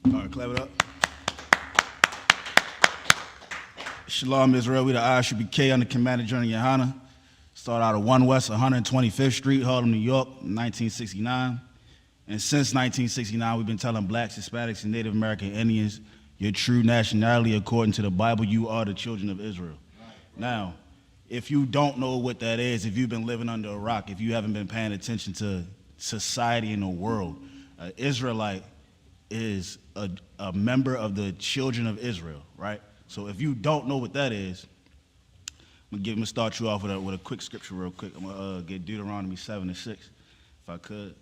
All right, clap it up. Shalom, Israel. We the ISUBK under Commander General Yohana. Started out of 1 West 125th Street, Harlem, New York, 1969. And since 1969, we've been telling blacks, Hispanics, and Native American Indians, your true nationality, according to the Bible, you are the children of Israel. Now, if you don't know what that is, if you've been living under a rock, if you haven't been paying attention to society in the world, Israelite is a member of the children of Israel, right? So if you don't know what that is, I'm gonna start you off with a quick scripture real quick. I'm gonna get Deuteronomy 7:6, if I could.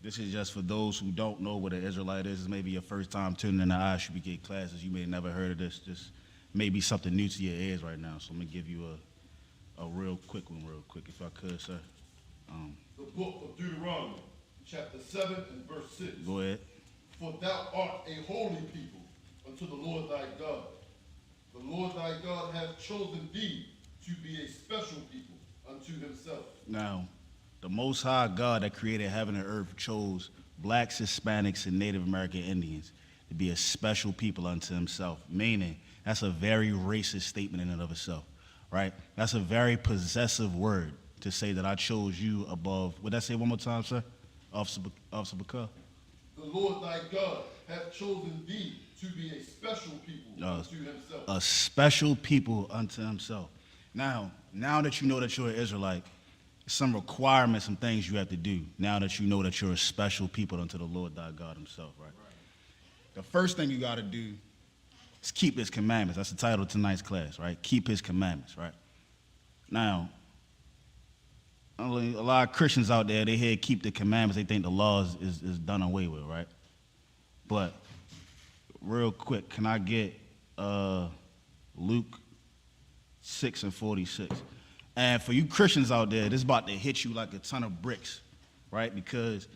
This is just for those who don't know what an Israelite is. This may be your first time tuning in the ISUBK classes. You may have never heard of this. This may be something new to your ears right now. So I'm gonna give you a real quick one, real quick, if I could, sir. The book of Deuteronomy, chapter 7 and verse 6. Go ahead. For thou art a holy people unto the Lord thy God. The Lord thy God hath chosen thee to be a special people unto himself. Now, the Most High God that created heaven and earth chose blacks, Hispanics, and Native American Indians to be a special people unto himself, meaning that's a very racist statement in and of itself, right? That's a very possessive word to say that I chose you above. Would that say one more time, sir? Officer Bakar? The Lord thy God hath chosen thee to be a special people unto himself. A special people unto himself. Now that you know that you're an Israelite, some requirements, some things you have to do now that you know that you're a special people unto the Lord thy God himself, right? The first thing you got to do is keep his commandments. That's the title of tonight's class, right? Keep his commandments, right? Now, a lot of Christians out there, they hear keep the commandments, they think the law is done away with, right? But real quick, can I get Luke 6:46? And for you Christians out there, this is about to hit you like a ton of bricks, right? Because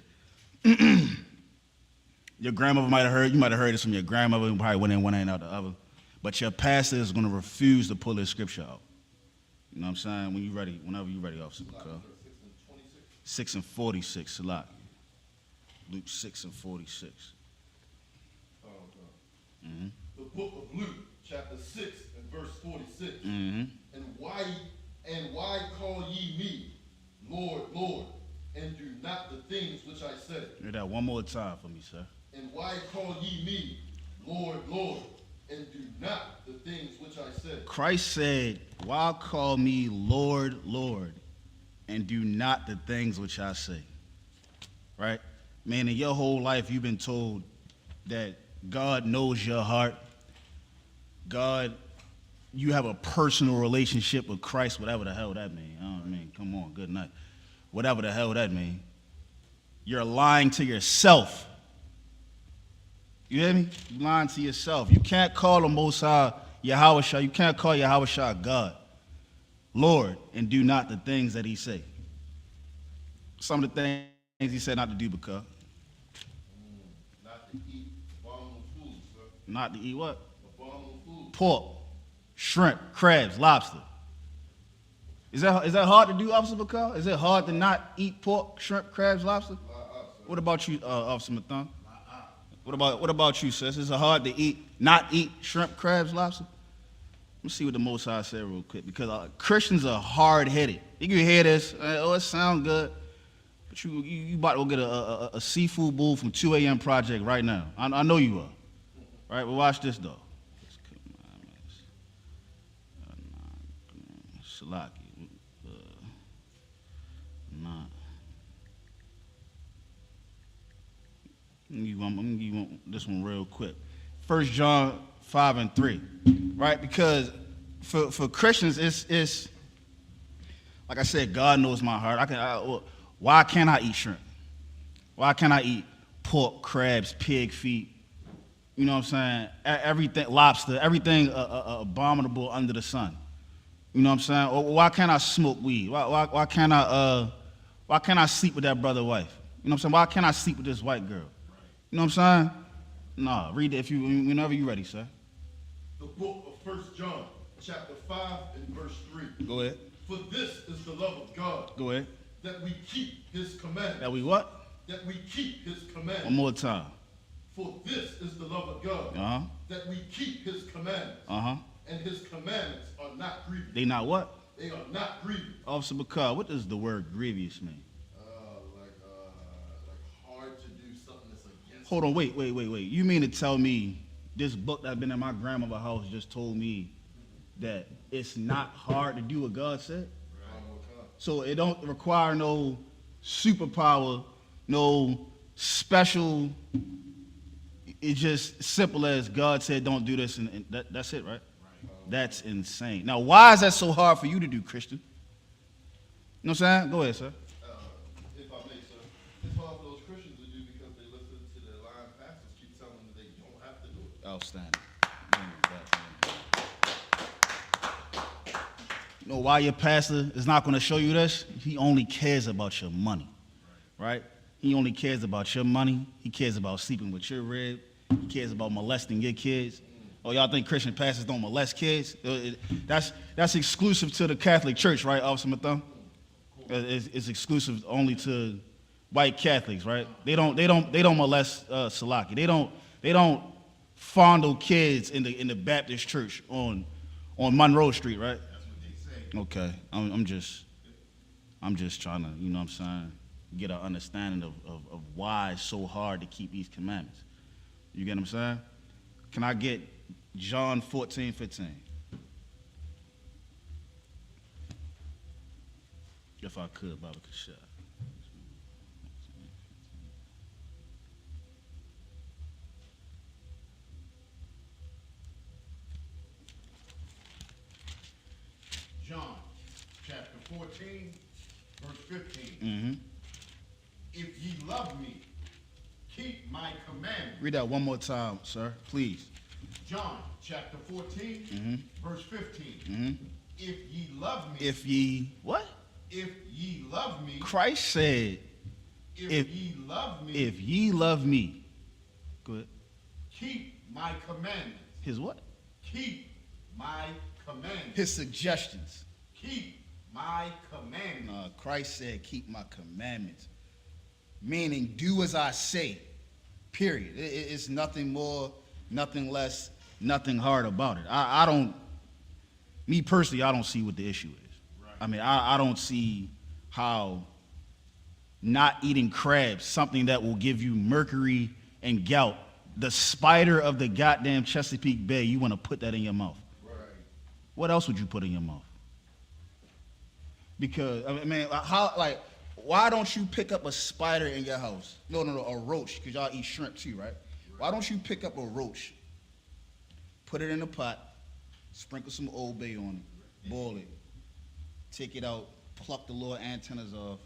your grandmother might have heard, you might have heard this from your grandmother, and probably went in one hand out the other. But your pastor is going to refuse to pull this scripture out. You know what I'm saying? When you ready, whenever you're ready, Officer Bakar. 6:46, Salat. Luke 6:46. Mm-hmm. The book of Luke, chapter 6 and verse 46. Mm-hmm. And why call ye me, Lord, Lord, and do not the things which I said? Hear that one more time for me, sir. And why call ye me, Lord, Lord, and do not the things which I said? Christ said, why call me Lord, Lord, and do not the things which I say? Right? Man, in your whole life, you've been told that God knows your heart. God, you have a personal relationship with Christ, whatever the hell that means. I mean, come on, good night. Whatever the hell that means. You're lying to yourself. You hear me? You're lying to yourself. You can't call the Most High Yahweh Shah. You can't call Yahweh Shah God, Lord, and do not the things that he say. Some of the things he said not to do, because not to eat abominable food, sir. Not to eat what? Abominable food. Pork, shrimp, crabs, lobster. Is that hard to do, Officer Bakar? Is it hard to not eat pork, shrimp, crabs, lobster? What about you, Officer Mathan? What about you, sis? Is it hard to not eat shrimp, crabs, lobster? Let me see what the Most High said real quick, because Christians are hard-headed. You can hear this, it sounds good, but you about to go get a seafood bowl from 2 a.m. Project right now. I know you are. Right, but watch this, though. Salaki. I'm gonna give you this one real quick. 1 John 5:3, right? Because for Christians, it's like I said, God knows my heart. Why can't I eat shrimp? Why can't I eat pork, crabs, pig feet? You know what I'm saying? Everything, lobster, everything abominable under the sun. You know what I'm saying? Or why can't I smoke weed? Why can't I sleep with that brother's wife? You know what I'm saying? Why can't I sleep with this white girl? You know what I'm saying? No, read it whenever you're ready, sir. The book of 1 John, chapter 5 and verse 3. Go ahead. For this is the love of God. Go ahead. that we keep his commandments. That we what? That we keep his commandments. One more time. For this is the love of God, Uh-huh. that we keep his commandments. Uh-huh. And his commandments are not grievous. They not what? They are not grievous. Officer Bakar, what does the word grievous mean? Like hard to do something that's against. Hold on, wait. You mean to tell me this book that's been in my grandmother's house just told me that it's not hard to do what God said? So it don't require no superpower, no special. It's just simple as God said don't do this, and that's it, right? That's insane. Now, why is that so hard for you to do, Christian? You know what I'm saying? Go ahead, sir. If I may, sir, it's hard for those Christians to do because they listen to their lying pastors keep telling them they don't have to do it. Outstanding. You know why your pastor is not going to show you this? He only cares about your money, right? He only cares about your money. He cares about sleeping with your rib. He cares about molesting your kids. Oh, y'all think Christian pastors don't molest kids? That's exclusive to the Catholic Church, right, Officer Matham? It's exclusive only to white Catholics, right? They don't molest Salaki. They don't fondle kids in the Baptist church on Monroe Street, right? That's what they say. Okay, I'm just trying to, you know what I'm saying, get an understanding of why it's so hard to keep these commandments. You get what I'm saying? Can I get John 14:15? If I could, Baba Kasha. John, chapter 14, verse 15. Mm-hmm. If ye love me, keep my commandments. Read that one more time, sir, please. John, chapter 14, verse 15. Mm-hmm. If ye love me, If ye, what? if ye love me, Christ said, if ye love me, if ye love me, go ahead. keep my commandments. His what? Keep my commandments. His suggestions. Keep my commandments. Christ said, keep my commandments. Meaning, do as I say, period. It's nothing more, nothing less, nothing hard about it. I don't, me personally, I don't see what the issue is. Right. I mean, I don't see how not eating crabs, something that will give you mercury and gout, the spider of the goddamn Chesapeake Bay, you want to put that in your mouth. Right. What else would you put in your mouth? Because, I mean, how, like, why don't you pick up a spider in your house? No, a roach, because y'all eat shrimp too, right? Why don't you pick up a roach, put it in a pot, sprinkle some Old Bay on it, boil it, take it out, pluck the little antennas off,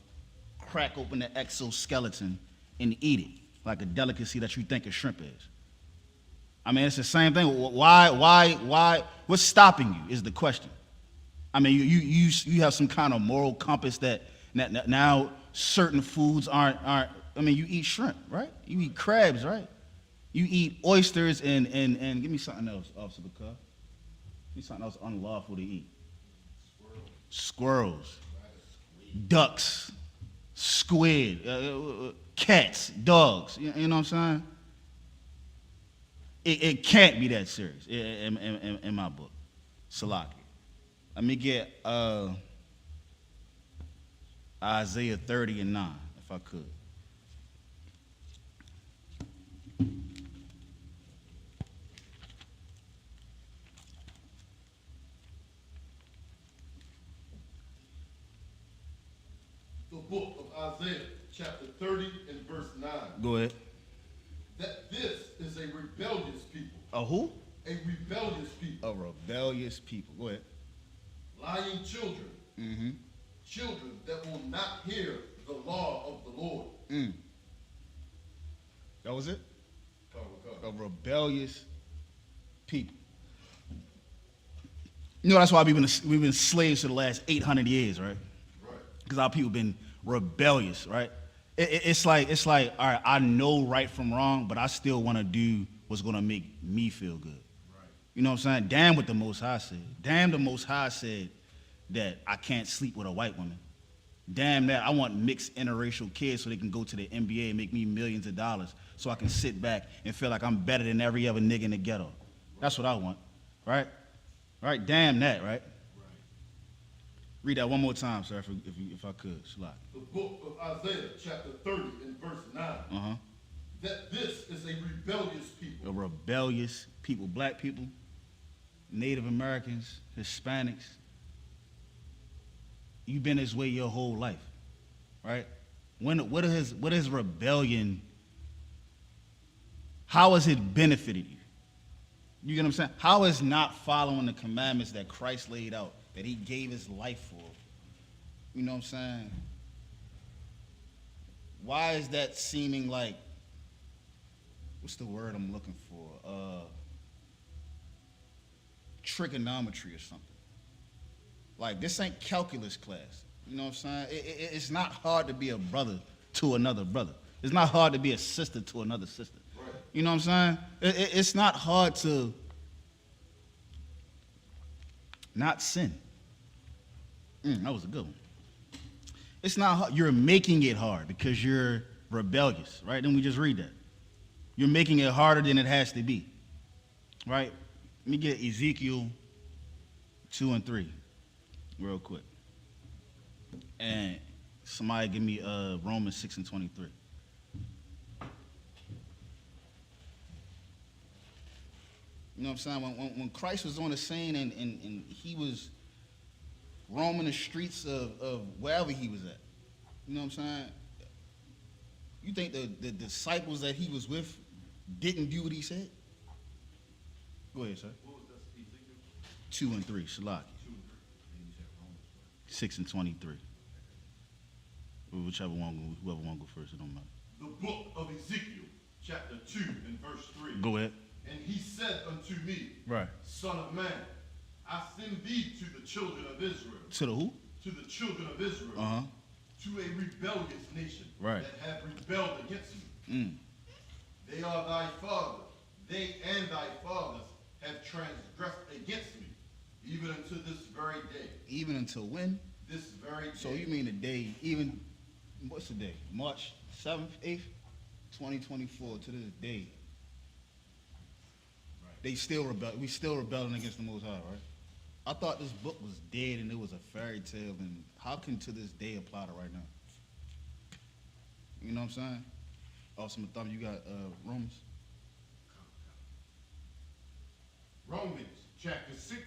crack open the exoskeleton, and eat it like a delicacy that you think a shrimp is? I mean, it's the same thing. Why? What's stopping you is the question. I mean, you have some kind of moral compass that now certain foods aren't. I mean, you eat shrimp, right? You eat crabs, right? You eat oysters and give me something else, Officer Bakar. Give me something else unlawful to eat. Squirrels, ducks, squid, cats, dogs. You know what I'm saying? It can't be that serious in my book. Salaki. Let me get Isaiah 30:9, if I could. The book of Isaiah, chapter 30 and verse 9. Go ahead. That this is a rebellious people. A who? A rebellious people. A rebellious people. Go ahead. Lying children. Mm-hmm. Children that will not hear the law of the Lord. That was it? A rebellious people. You know, that's why we've been slaves for the last 800 years, right? Right. Because our people been rebellious, right? It's like, all right, I know right from wrong, but I still want to do what's going to make me feel good. Right. You know what I'm saying? Damn what the Most High said. Damn the Most High said that I can't sleep with a white woman. Damn that, I want mixed interracial kids so they can go to the NBA and make me millions of dollars so I can sit back and feel like I'm better than every other nigga in the ghetto. That's what I want, right? Right? Damn that, right? Read that one more time, sir, if I could. Shalak. The book of Isaiah, chapter 30 and verse 9. That this is a rebellious people. A rebellious people, black people, Native Americans, Hispanics. You've been this way your whole life, right? What is rebellion? How has it benefited you? You get what I'm saying? How is not following the commandments that Christ laid out, that he gave his life for? You know what I'm saying? Why is that seeming like, what's the word I'm looking for? Trigonometry or something. Like, this ain't calculus class. You know what I'm saying? It's not hard to be a brother to another brother. It's not hard to be a sister to another sister. Right. You know what I'm saying? It's not hard to not sin. That was a good one. It's not hard. You're making it hard because you're rebellious, right? Then we just read that. You're making it harder than it has to be, right? Let me get Ezekiel 2 and 3 real quick. And somebody give me Romans 6 and 23. You know what I'm saying? When Christ was on the scene and he was roaming the streets of wherever he was at, you know what I'm saying? You think the disciples that he was with didn't do what he said? Go ahead, sir. What was that, Ezekiel? 2 and 3, Shalak. 2 and 3. And you said Romans, right? 6 and 23. Whoever want to go first, it don't matter. The book of Ezekiel, chapter 2 and verse 3. Go ahead. And he said unto me, Right. Son of man, I send thee to the children of Israel. To the who? To the children of Israel. Uh-huh. To a rebellious nation. Right. That have rebelled against me. They are thy father. They and thy fathers have transgressed against me, even unto this very day. Even until when? This very day. So you mean the day, even, what's the day? March 7th, 8th, 2024 to this day. Right. They still rebel. We still rebelling against the Most High, right? I thought this book was dead and it was a fairy tale, and how can to this day apply to right now? You know what I'm saying? Awesome, Thumb, you got Romans? Romans chapter 6,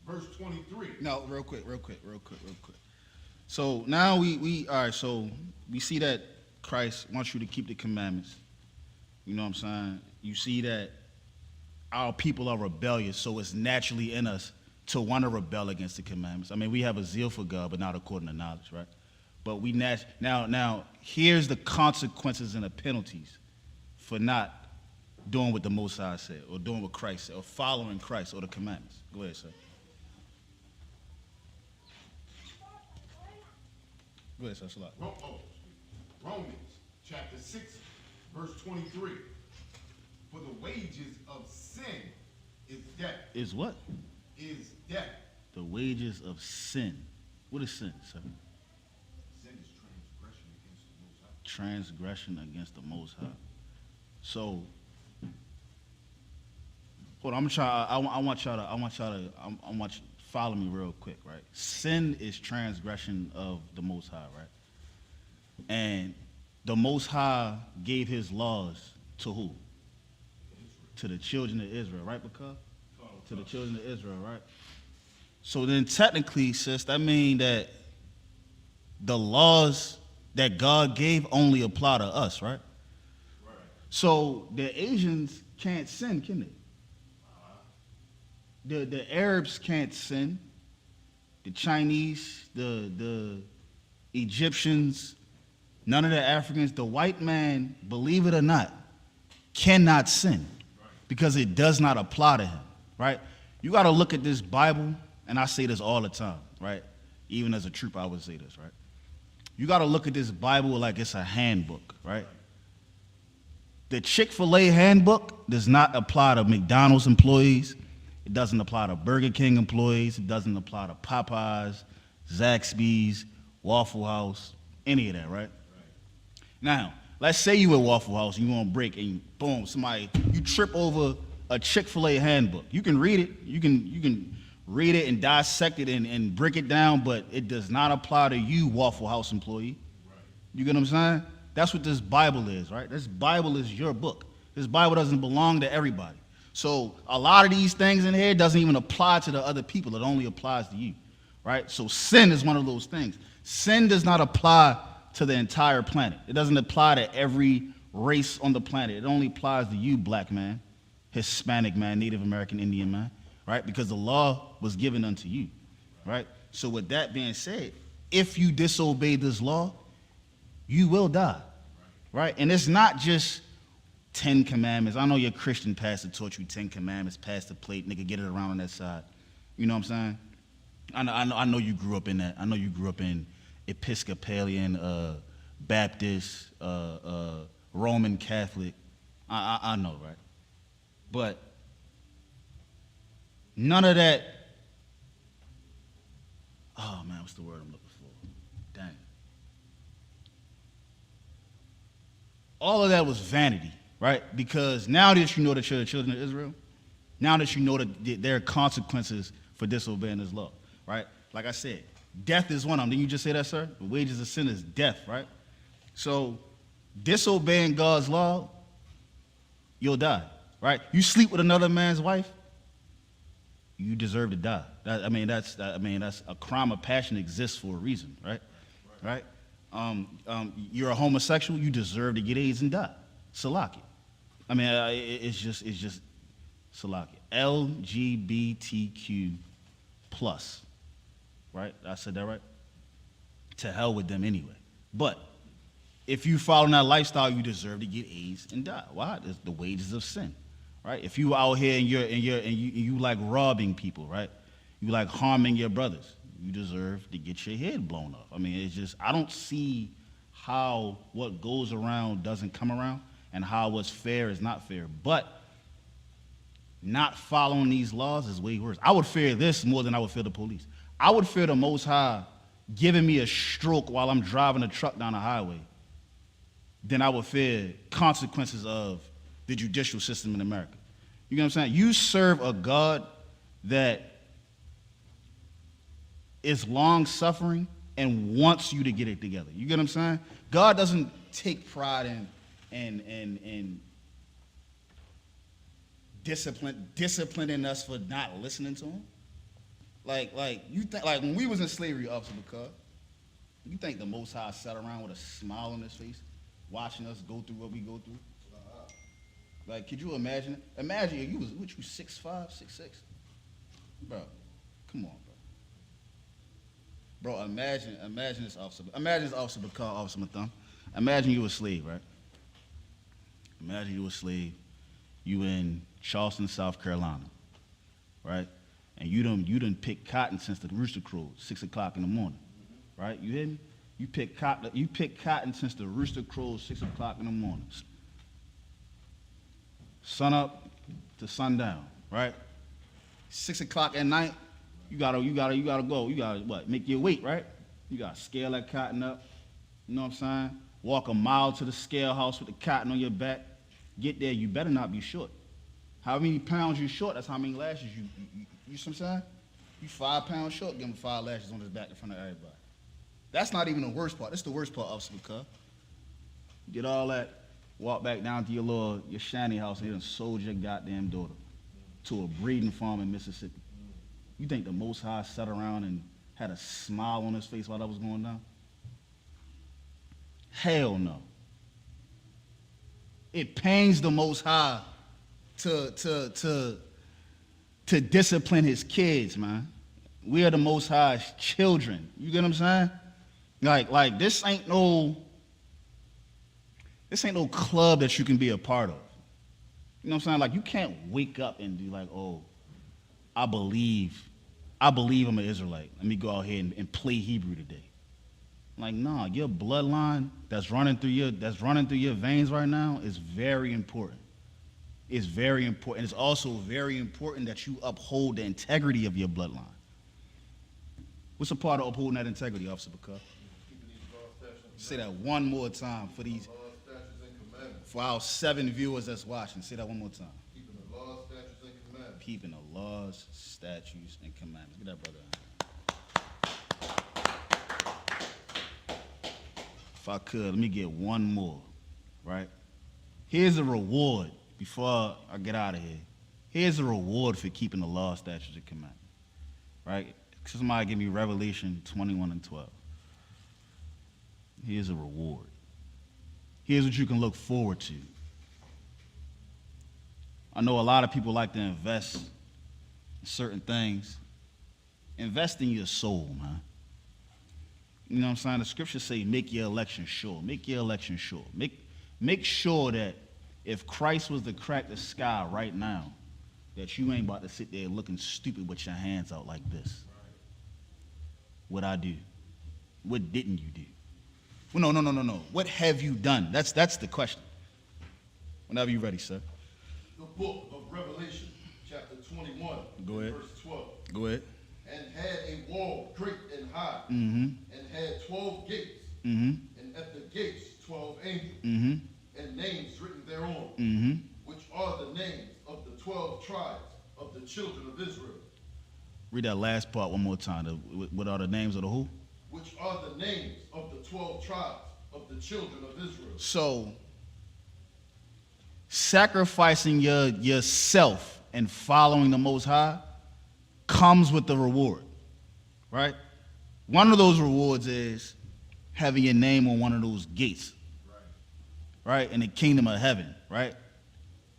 verse 23. No, real quick. So now we all right, so we see that Christ wants you to keep the commandments. You know what I'm saying? You see that our people are rebellious, so it's naturally in us to want to rebel against the commandments. I mean, we have a zeal for God, but not according to knowledge, right? But we now here's the consequences and the penalties for not doing what the Most High said, or doing what Christ said, or following Christ or the commandments. Go ahead, sir. Go ahead, sir. Shalak. Romans chapter 6, verse 23. For the wages of sin is death. Is what? Is death. The wages of sin. What is sin, sir? Sin is transgression against the Most High. Transgression against the Most High. So, hold on. I want y'all to follow me real quick, right? Sin is transgression of the Most High, right? And the Most High gave his laws to who? To the children of Israel, right, Bakar? To the children of Israel, right? So then technically, sis, that means that the laws that God gave only apply to us, right? Right. So the Asians can't sin, can they? The Arabs can't sin. The Chinese, the Egyptians, none of the Africans, the white man, believe it or not, cannot sin because it does not apply to him, right? You got to look at this Bible, and I say this all the time, right? Even as a trooper, I would say this, right? You got to look at this Bible like it's a handbook, right? The Chick-fil-A handbook does not apply to McDonald's employees. It doesn't apply to Burger King employees. It doesn't apply to Popeyes, Zaxby's, Waffle House, any of that, right? Now, let's say you at Waffle House, you on break, and boom, you trip over a Chick-fil-A handbook. You can read it, you can read it and dissect it and break it down, but it does not apply to you, Waffle House employee. You get what I'm saying? That's what this Bible is, right? This Bible is your book. This Bible doesn't belong to everybody. So a lot of these things in here doesn't even apply to the other people. It only applies to you, right? So sin is one of those things. Sin does not apply to the entire planet. It doesn't apply to every race on the planet. It only applies to you, black man, Hispanic man, Native American, Indian man, right? Because the law was given unto you, right? So with that being said, if you disobey this law, you will die, right? And it's not just 10 commandments. I know your Christian pastor taught you 10 commandments, pass the plate, nigga, get it around on that side. You know what I'm saying? I know you grew up in that. I know you grew up in Episcopalian, Baptist, Roman Catholic. I know, right? But none of that, oh man, what's the word I'm looking for? Dang. All of that was vanity, right? Because now that you know that you're the children of Israel, now that you know that there are consequences for disobeying this law, right? Like I said, death is one of them. Didn't you just say that, sir? The wages of sin is death, right? So disobeying God's law, you'll die, right? You sleep with another man's wife, you deserve to die. That's a crime of passion exists for a reason, right? Right? You're a homosexual, you deserve to get AIDS and die. Salaki. It's just Salaki. LGBTQ plus, right? I said that right? To hell with them anyway. But if you follow that lifestyle, you deserve to get AIDS and die. Why? It's the wages of sin, right? If you out here and you like robbing people, right? You like harming your brothers, you deserve to get your head blown off. I don't see how what goes around doesn't come around and how what's fair is not fair. But not following these laws is way worse. I would fear this more than I would fear the police. I would fear the Most High giving me a stroke while I'm driving a truck down the highway than I would fear consequences of the judicial system in America. You know what I'm saying? You serve a God that is long-suffering and wants you to get it together. You get what I'm saying? God doesn't take pride in disciplining us for not listening to him. Like when we was in slavery, Officer McCall, you think the Most High sat around with a smile on his face, watching us go through what we go through? Like, could you imagine it? Imagine you was 6'5", 6'6", bro. Come on, bro. Bro, imagine this officer. Imagine this Officer McCall, Officer Matham. Imagine you a slave, right? Imagine you a slave. You in Charleston, South Carolina, right? And you done pick cotton since the rooster crowed, 6 o'clock in the morning, right? You hear me? You pick cotton since the rooster crowed, 6 o'clock in the morning. Sun up to sundown, right? 6 o'clock at night, you gotta go. You gotta what? Make your weight, right? You gotta scale that cotton up. You know what I'm saying? Walk a mile to the scale house with the cotton on your back. Get there, you better not be short. How many pounds you short, that's how many lashes you know what I'm saying? You 5 pounds short, give him 5 lashes on his back in front of everybody. That's not even the worst part. That's the worst part, Officer McCall. Get all that, walk back down to your shanty house and you done sold your goddamn daughter to a breeding farm in Mississippi. You think the Most High sat around and had a smile on his face while that was going down? Hell no. It pains the Most High to discipline his kids, man. We are the Most High's children. You get what I'm saying? Like this ain't no club that you can be a part of. You know what I'm saying? Like, you can't wake up and be like, oh, I believe I'm an Israelite. Let me go out here and play Hebrew today. Like, nah, your bloodline that's running through your veins right now is very important. It's very important. It's also very important that you uphold the integrity of your bloodline. What's a part of upholding that integrity, Officer Bakar? Say that one more time for these, Laws, statutes, and commandments. for our 7 viewers that's watching. Say that one more time. Keeping the laws, statutes, and commandments. Keeping the laws, statutes, and commandments. Get that brother. If I could, let me get one more, right? Here's a reward before I get out of here. Here's a reward for keeping the law, statutes, and commandments, right? Somebody give me Revelation 21 and 12. Here's a reward. Here's what you can look forward to. I know a lot of people like to invest in certain things. Invest in your soul, man. You know what I'm saying? The scriptures say make your election sure. Make your election sure. Make sure that if Christ was to crack the sky right now, that you ain't about to sit there looking stupid with your hands out like this. What I do? What didn't you do? Well, no. What have you done? That's the question. Whenever you're ready, sir. The book of Revelation, chapter 21, Go ahead. verse 12. Go ahead. And had a wall great and high, Mm-hmm. and had 12 gates, Mm-hmm. and at the gates 12 angels, Mm-hmm. and names written thereon, Mm-hmm. which are the names of the 12 tribes of the children of Israel. Read that last part one more time. What are the names of the who? Which are the names of the 12 tribes of the children of Israel. So, sacrificing yourself and following the Most High comes with the reward, right? One of those rewards is having your name on one of those gates, right? In the kingdom of heaven, right?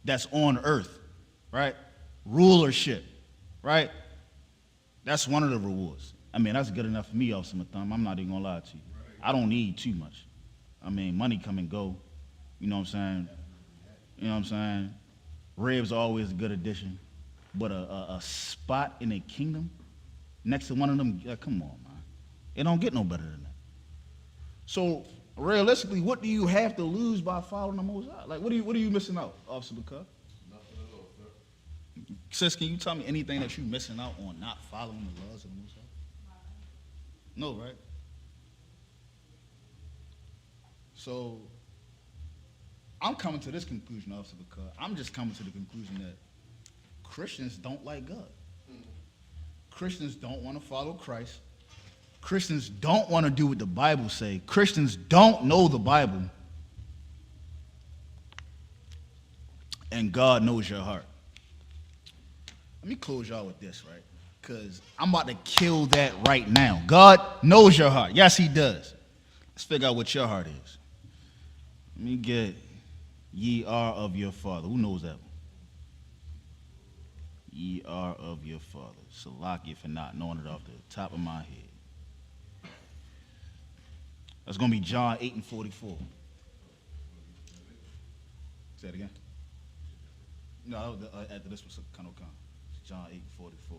That's on earth, right? Rulership, right? That's one of the rewards. I mean, that's good enough for me, Officer Matham. I'm not even gonna lie to you. I don't need too much. I mean, money come and go. You know what I'm saying? You know what I'm saying? Ribs are always a good addition. But a spot in a kingdom next to one of them, come on, man. It don't get no better than that. So, realistically, what do you have to lose by following the Most High? Like, what are you missing out, Officer Bakar? Nothing at all, sir. Sis, can you tell me anything that you're missing out on not following the laws of the Most High? No, right? So, I'm coming to this conclusion, Officer Bakar. I'm just coming to the conclusion that Christians don't like God. Christians don't want to follow Christ. Christians don't want to do what the Bible say. Christians don't know the Bible. And God knows your heart. Let me close y'all with this, right? Because I'm about to kill that right now. God knows your heart. Yes, he does. Let's figure out what your heart is. Let me get ye are of your father. Who knows that one? Ye are of your father. Salakia for not knowing it off the top of my head. That's going to be John 8 and 44. Say it again. No, after this was kind of John 8 and 44.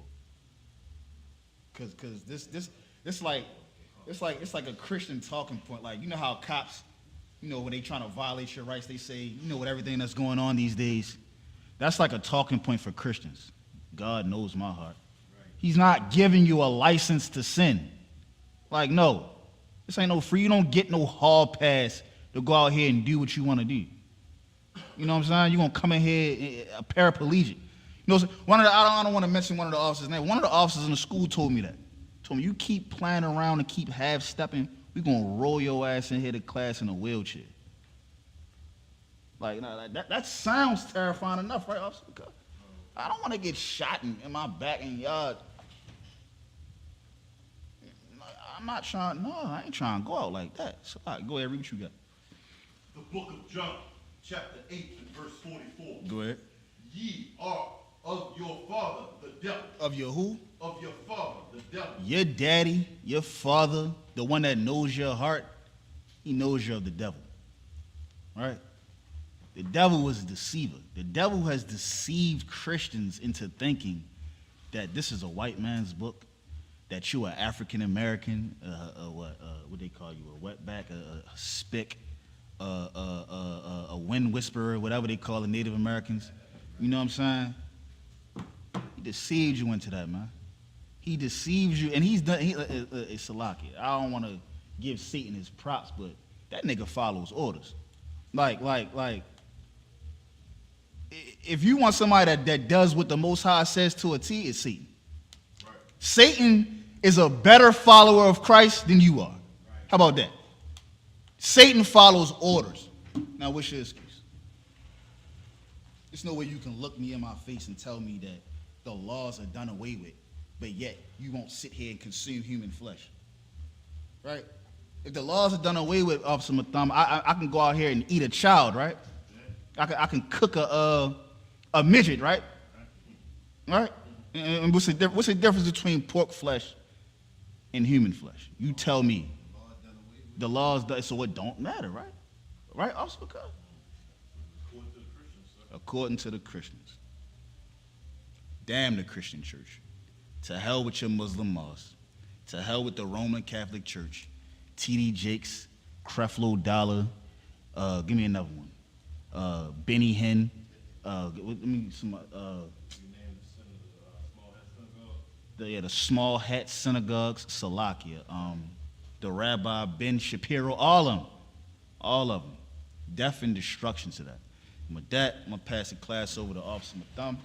Cause this it's like a Christian talking point. Like, you know how cops, you know, when they trying to violate your rights, they say, you know, with everything that's going on these days, that's like a talking point for Christians. God knows my heart. Right. He's not giving you a license to sin. Like, no, this ain't no free. You don't get no hall pass to go out here and do what you want to do. You know what I'm saying? You're going to come in here a paraplegic. You know, I don't want to mention one of the officers' name. One of the officers in the school told me that. Told me, you keep playing around and keep half-stepping, we're going to roll your ass in here to class in a wheelchair. Like, that sounds terrifying enough, right, Officer? I don't want to get shot in my backyard. I'm not trying, no, I ain't trying to go out like that. So, all right, go ahead, read what you got. The book of John, chapter 8 and verse 44. Go ahead. Ye are of your father, the devil. Of your who? Of your father, the devil. Your daddy, your father, the one that knows your heart, he knows you're of the devil. Right? The devil was a deceiver. The devil has deceived Christians into thinking that this is a white man's book, that you are African American, what they call you, a wetback, a spick, a wind whisperer, whatever they call the Native Americans. You know what I'm saying? He deceived you into that, man. He deceives you, and he's done. It's Salakia. I don't want to give Satan his props, but that nigga follows orders. Like, if you want somebody that does what the Most High says to a T, it's Satan. Right. Satan is a better follower of Christ than you are. How about that? Satan follows orders. Now, what's your excuse? There's no way you can look me in my face and tell me that the laws are done away with, but yet you won't sit here and consume human flesh. Right? If the laws are done away with, Officer Matham, I can go out here and eat a child, right? I can cook a midget, right? Right? And what's the difference between pork flesh and human flesh? You tell me. The laws done, so it don't matter, right? Right, Officer McCall? According to the Christians. Damn the Christian church. To hell with your Muslim mosque. To hell with the Roman Catholic Church. T.D. Jakes, Creflo Dollar. Give me another one. Benny Hinn. Let me some. The Small Hat Synagogues, Salakia. The Rabbi Ben Shapiro. All of them. Death and destruction to that. And with that, I'm gonna pass the class over to Officer Matham.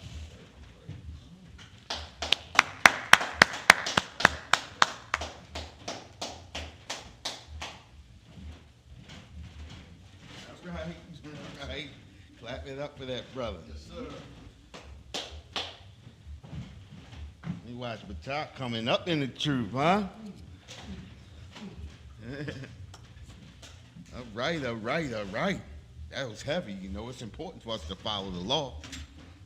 That's right. Clap it up for that brother. Yes, sir. You watch Batak coming up in the truth, huh? All right. That was heavy. You know, it's important for us to follow the law.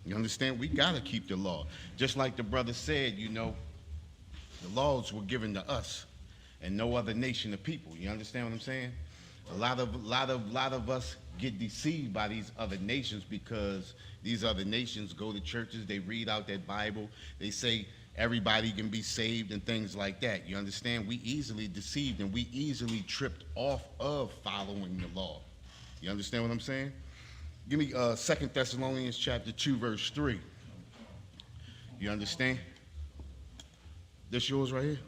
You understand? We got to keep the law. Just like the brother said, you know, the laws were given to us and no other nation of people. You understand what I'm saying? A lot of us get deceived by these other nations because these other nations go to churches, they read out that Bible, they say everybody can be saved and things like that. You understand? We easily deceived and we easily tripped off of following the law. You understand what I'm saying? Give me 2 Thessalonians chapter 2, verse 3. You understand? This yours right here?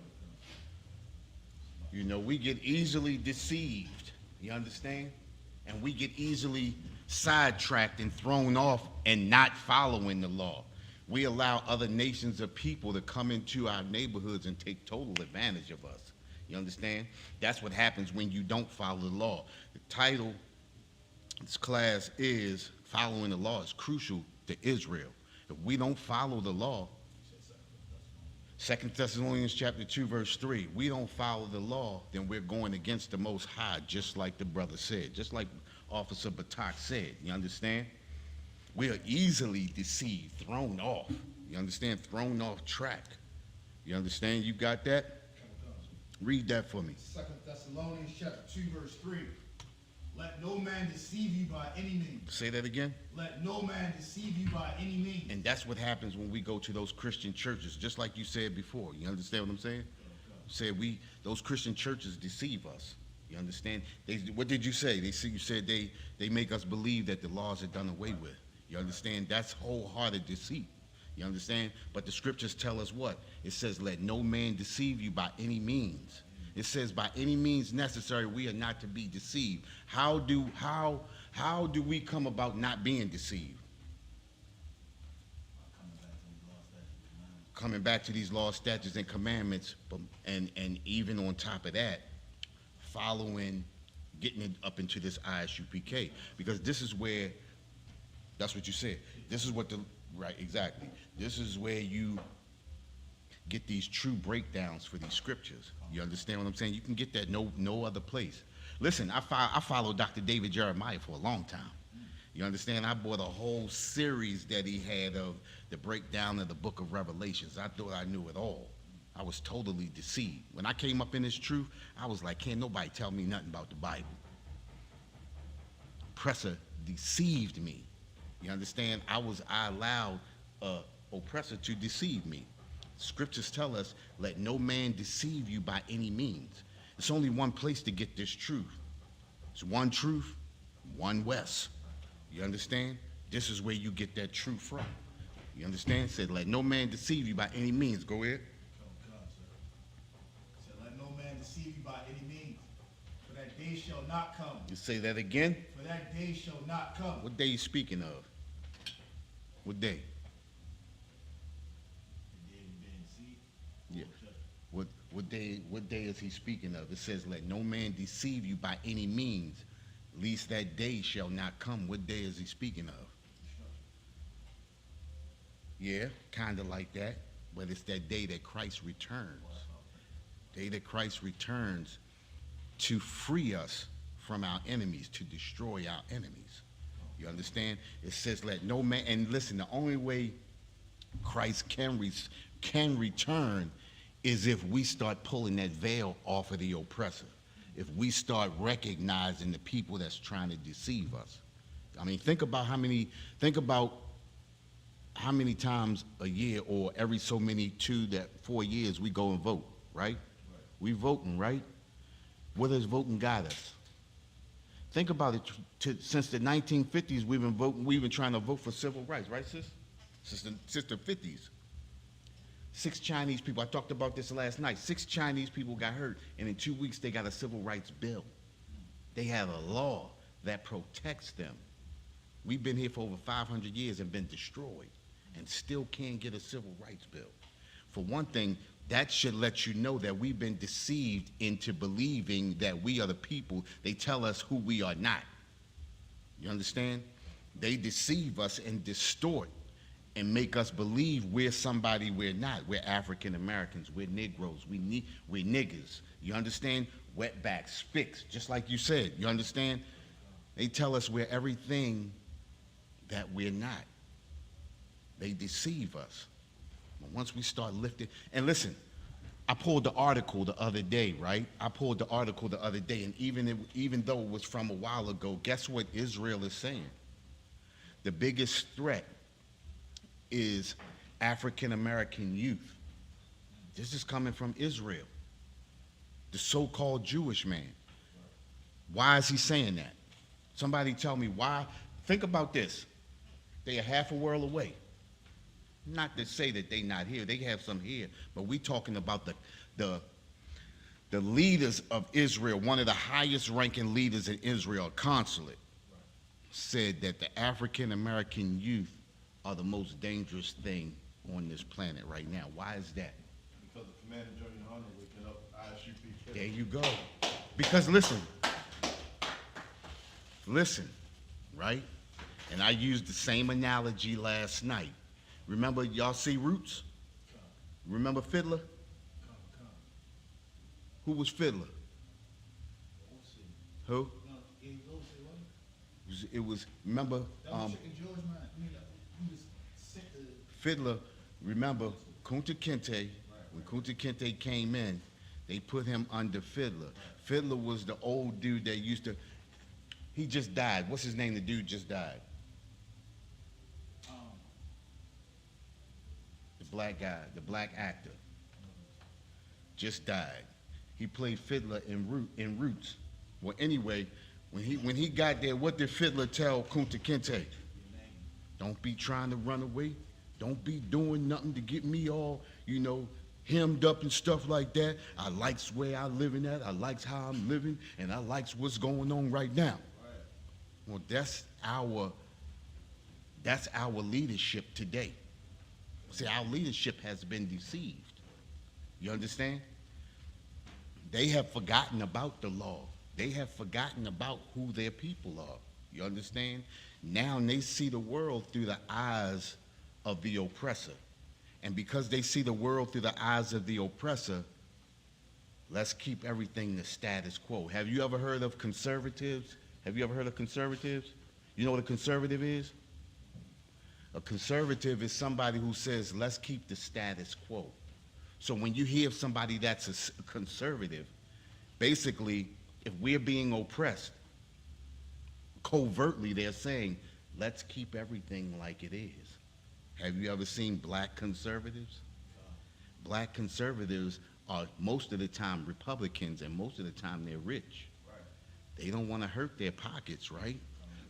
You know, we get easily deceived. You understand? And we get easily sidetracked and thrown off and not following the law. We allow other nations of people to come into our neighborhoods and take total advantage of us. You understand? That's what happens when you don't follow the law. The title of this class is Following the Law is Crucial to Israel. If we don't follow the law, 2 Thessalonians chapter 2, verse 3, we don't follow the law, then we're going against the Most High, just like the brother said, just like Officer Batak said. You understand? We are easily deceived, thrown off. You understand? Thrown off track. You understand? You got that? Read that for me. 2 Thessalonians chapter 2, verse 3. Let no man deceive you by any means. Say that again. Let no man deceive you by any means. And that's what happens when we go to those Christian churches, just like you said before. You understand what I'm saying? Said those Christian churches deceive us. You understand? What did you say? You said they make us believe that the laws are done away with. You understand? That's wholehearted deceit. You understand? But the scriptures tell us what? It says, let no man deceive you by any means. It says, by any means necessary, we are not to be deceived. How do we come about not being deceived? Coming back to these laws, statutes, and commandments, and even on top of that, getting it up into this ISUPK. Because this is where, that's what you said. This is what right, exactly. This is where you get these true breakdowns for these scriptures. You understand what I'm saying? You can get that no other place. Listen, I followed Dr. David Jeremiah for a long time. You understand? I bought a whole series that he had of the breakdown of the book of Revelations. I thought I knew it all. I was totally deceived. When I came up in this truth, I was like, can't nobody tell me nothing about the Bible. Oppressor deceived me. You understand? I allowed oppressor to deceive me. Scriptures tell us, let no man deceive you by any means. It's only one place to get this truth. It's one truth, one West. You understand? This is where you get that truth from. You understand? It said, let no man deceive you by any means. Go ahead. Said, let no man deceive you by any means. For that day day shall not come. You say that again? For that day shall not come. What day you speaking of? What day? The day of being deceived. Yeah. What day is he speaking of? It says, let no man deceive you by any means, lest that day shall not come. What day is he speaking of? Yeah, kind of like that, but it's that day that Christ returns. Day that Christ returns to free us from our enemies, to destroy our enemies. You understand? It says, let no man, and listen, the only way Christ can return is if we start pulling that veil off of the oppressor. If we start recognizing the people that's trying to deceive us. I mean, think about how many times a year or every so many 2 to 4 years we go and vote, right? We voting, right? What has voting got us? Think about it. Since the 1950s, we've been voting. We've been trying to vote for civil rights, right, sis? Since the 50s. 6 Chinese people. I talked about this last night. 6 Chinese people got hurt, and in 2 weeks they got a civil rights bill. They have a law that protects them. We've been here for over 500 years and been destroyed, and still can't get a civil rights bill. For one thing, that should let you know that we've been deceived into believing that we are the people. They tell us who we are not. You understand? They deceive us and distort and make us believe we're somebody we're not. We're African Americans, we're Negroes, we're niggers. You understand? Wetbacks, spics, just like you said. You understand? They tell us we're everything that we're not. They deceive us. But once we start lifting, and listen, I pulled the article the other day, right? I pulled the article the other day, and even though it was from a while ago, guess what Israel is saying? The biggest threat is African American youth. This is coming from Israel, the so-called Jewish man. Why is he saying that? Somebody tell me why. Think about this. They are half a world away. Not to say that they not here. They have some here, but we talking about the leaders of Israel. One of the highest ranking leaders in Israel, consulate, said that the African American youth are the most dangerous thing on this planet right now. Why is that? Because of Commander Junior Hunter waking up ISUPK. There you go. Because listen, right? And I used the same analogy last night. Remember, y'all see Roots? Remember Fiddler? Who was Fiddler? Who? It was, remember, Fiddler, remember, Kunta Kinte, when Kunta Kinte came in, they put him under Fiddler. Fiddler was the old dude that used to, he just died. What's his name? The dude just died. The black guy, the black actor, just died. He played Fiddler in Roots. Well, anyway, when he got there, what did Fiddler tell Kunta Kinte? Don't be trying to run away. Don't be doing nothing to get me all, hemmed up and stuff like that. I likes where I living at. I likes how I'm living, and I likes what's going on right now. Well, that's our leadership today. See, our leadership has been deceived. You understand? They have forgotten about the law. They have forgotten about who their people are. You understand? Now they see the world through the eyes of the oppressor. And because they see the world through the eyes of the oppressor, let's keep everything the status quo. Have you ever heard of conservatives? Have you ever heard of conservatives? You know what a conservative is? A conservative is somebody who says, let's keep the status quo. So when you hear somebody that's a conservative, basically, if we're being oppressed, covertly they're saying, let's keep everything like it is. Have you ever seen black conservatives? Black conservatives are most of the time Republicans, and most of the time they're rich. They don't want to hurt their pockets, right?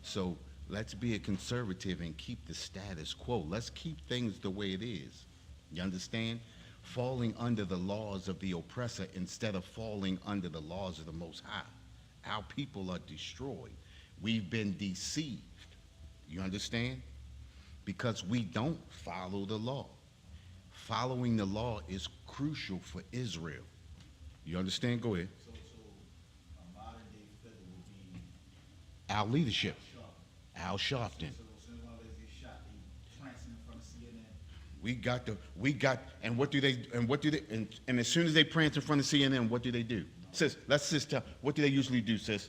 So let's be a conservative and keep the status quo. Let's keep things the way it is. You understand? Falling under the laws of the oppressor instead of falling under the laws of the Most High. Our people are destroyed. We've been deceived. You understand? Because we don't follow the law. Following the law is crucial for Israel. You understand? Go ahead. So a modern day figure would be Our leadership, Sharpton. Al Sharpton. So as soon as one of those get shot, they prancing in front of CNN. And what do they, and as soon as they prance in front of CNN, what do? Sis, let's just tell, what do they usually do, sis?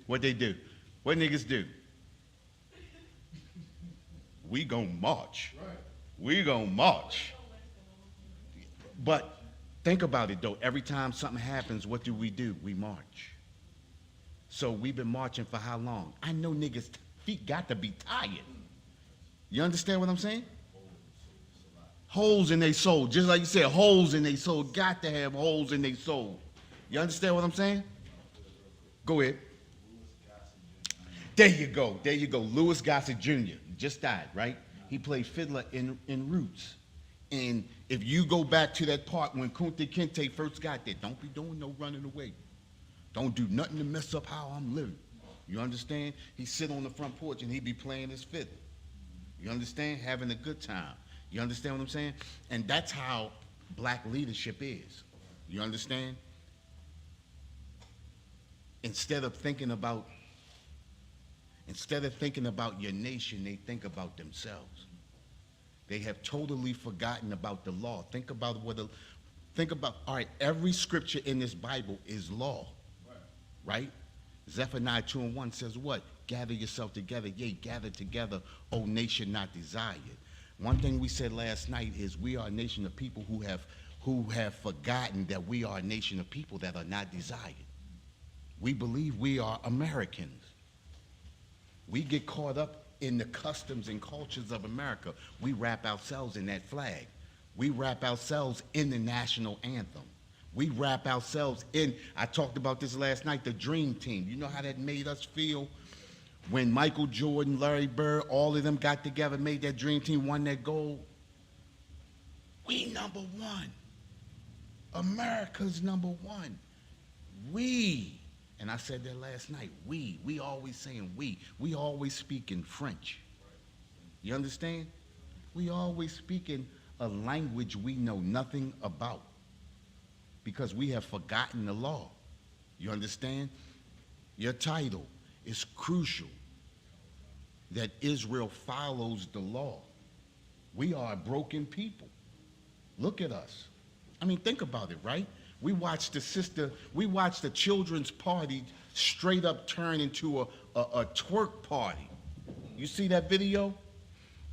What they do? What niggas do? We gon' march. Right. We gon' march. But think about it though, every time something happens, what do? We march. So we've been marching for how long? I know niggas' feet got to be tired. You understand what I'm saying? Holes in their soul. Just like you said, holes in their soul. Got to have holes in their soul. You understand what I'm saying? Go ahead. There you go. There you go. Louis Gossett Jr. just died, right? He played fiddler in Roots. And if you go back to that part when Kunta Kinte first got there, don't be doing no running away. Don't do nothing to mess up how I'm living. You understand? He'd sit on the front porch and he'd be playing his fiddle. You understand? Having a good time. You understand what I'm saying? And that's how black leadership is. You understand? Instead of thinking about your nation, they think about themselves. They have totally forgotten about the law. Think about, all right, every scripture in this Bible is law, right? Zephaniah 2:1 says what? Gather yourself together, yea, gather together, O nation not desired. One thing we said last night is we are a nation of people who have forgotten that we are a nation of people that are not desired. We believe we are Americans. We get caught up in the customs and cultures of America. We wrap ourselves in that flag. We wrap ourselves in the national anthem. We wrap ourselves in, I talked about this last night, the dream team. You know how that made us feel? When Michael Jordan, Larry Bird, all of them got together, made that dream team, won that gold. We number one. America's number one. We, and I said that last night, we always saying we always speak in French. You understand? We always speak in a language we know nothing about because we have forgotten the law. You understand? Your title is crucial that Israel follows the law. We are a broken people. Look at us. I mean, think about it, right? We watched the children's party straight up turn into a twerk party. You see that video?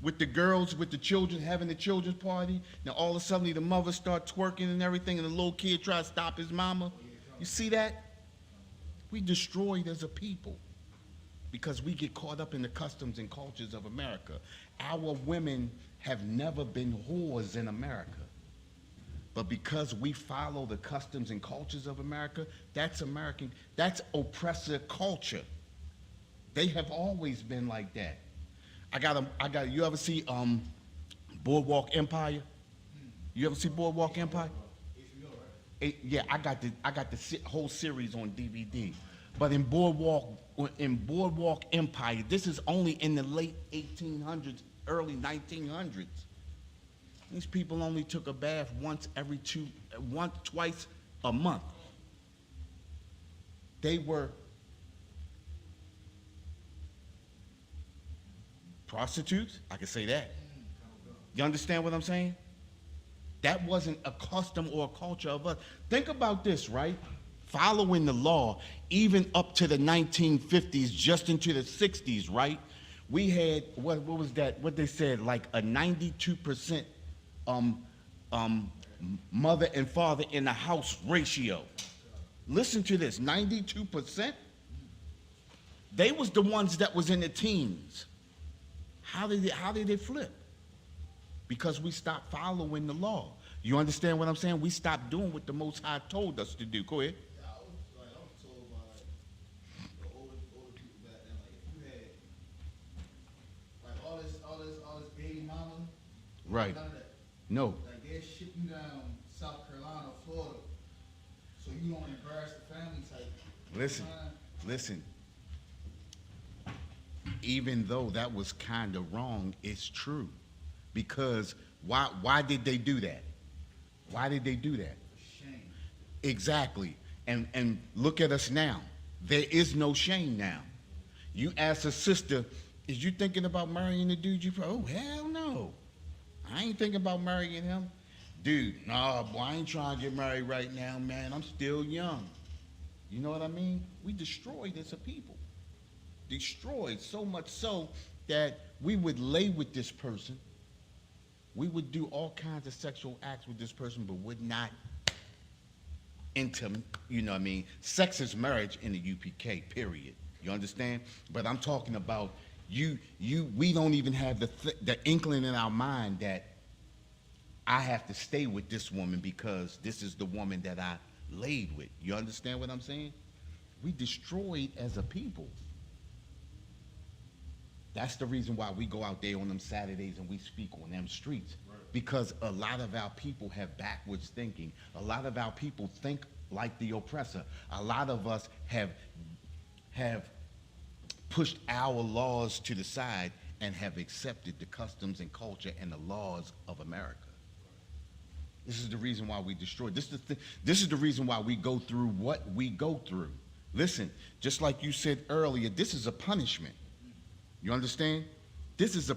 With the girls, with the children, having the children's party. Now all of a sudden the mother start twerking and everything and the little kid try to stop his mama. You see that? We destroyed as a people because we get caught up in the customs and cultures of America. Our women have never been whores in America. But because we follow the customs and cultures of America, that's American, that's oppressor culture. They have always been like that. You ever see Boardwalk Empire? You ever see Boardwalk Empire? Yeah, I got the whole series on DVD. But in Boardwalk Empire, this is only in the late 1800s, early 1900s. These people only took a bath twice a month. They were prostitutes, I can say that. You understand what I'm saying? That wasn't a custom or a culture of us. Think about this, right? Following the law, even up to the 1950s, just into the 60s, right? We had, what was that, what they said, like a 92% mother and father in the house ratio. Listen to this, 92%? They was the ones that was in the teens. How did it flip? Because we stopped following the law. You understand what I'm saying? We stopped doing what the Most High told us to do. Go ahead. Yeah, I was told by the older people back then, like if you had like all this baby mama, Right. none of that. No. Like they'll ship you down South Carolina, Florida, so you don't embarrass the family type. Listen. Even though that was kind of wrong, it's true. Because why did they do that? Why did they do that? Shame. Exactly. And look at us now. There is no shame now. You ask a sister, is you thinking about marrying the dude you? Oh, hell no. I ain't thinking about marrying him. Dude, nah, boy, I ain't trying to get married right now, man. I'm still young. You know what I mean? We destroyed as a people. Destroyed so much so that we would lay with this person. We would do all kinds of sexual acts with this person, but would not enter, you know what I mean? Sex is marriage in the UPK, period. You understand? But I'm talking about we don't even have the inkling in our mind that I have to stay with this woman because this is the woman that I laid with. You understand what I'm saying? We destroyed as a people. That's the reason why we go out there on them Saturdays and we speak on them streets. Right. Because a lot of our people have backwards thinking. A lot of our people think like the oppressor. A lot of us have pushed our laws to the side and have accepted the customs and culture and the laws of America. This is the reason why we destroy. This is the reason why we go through what we go through. Listen, just like you said earlier, this is a punishment. You understand? This is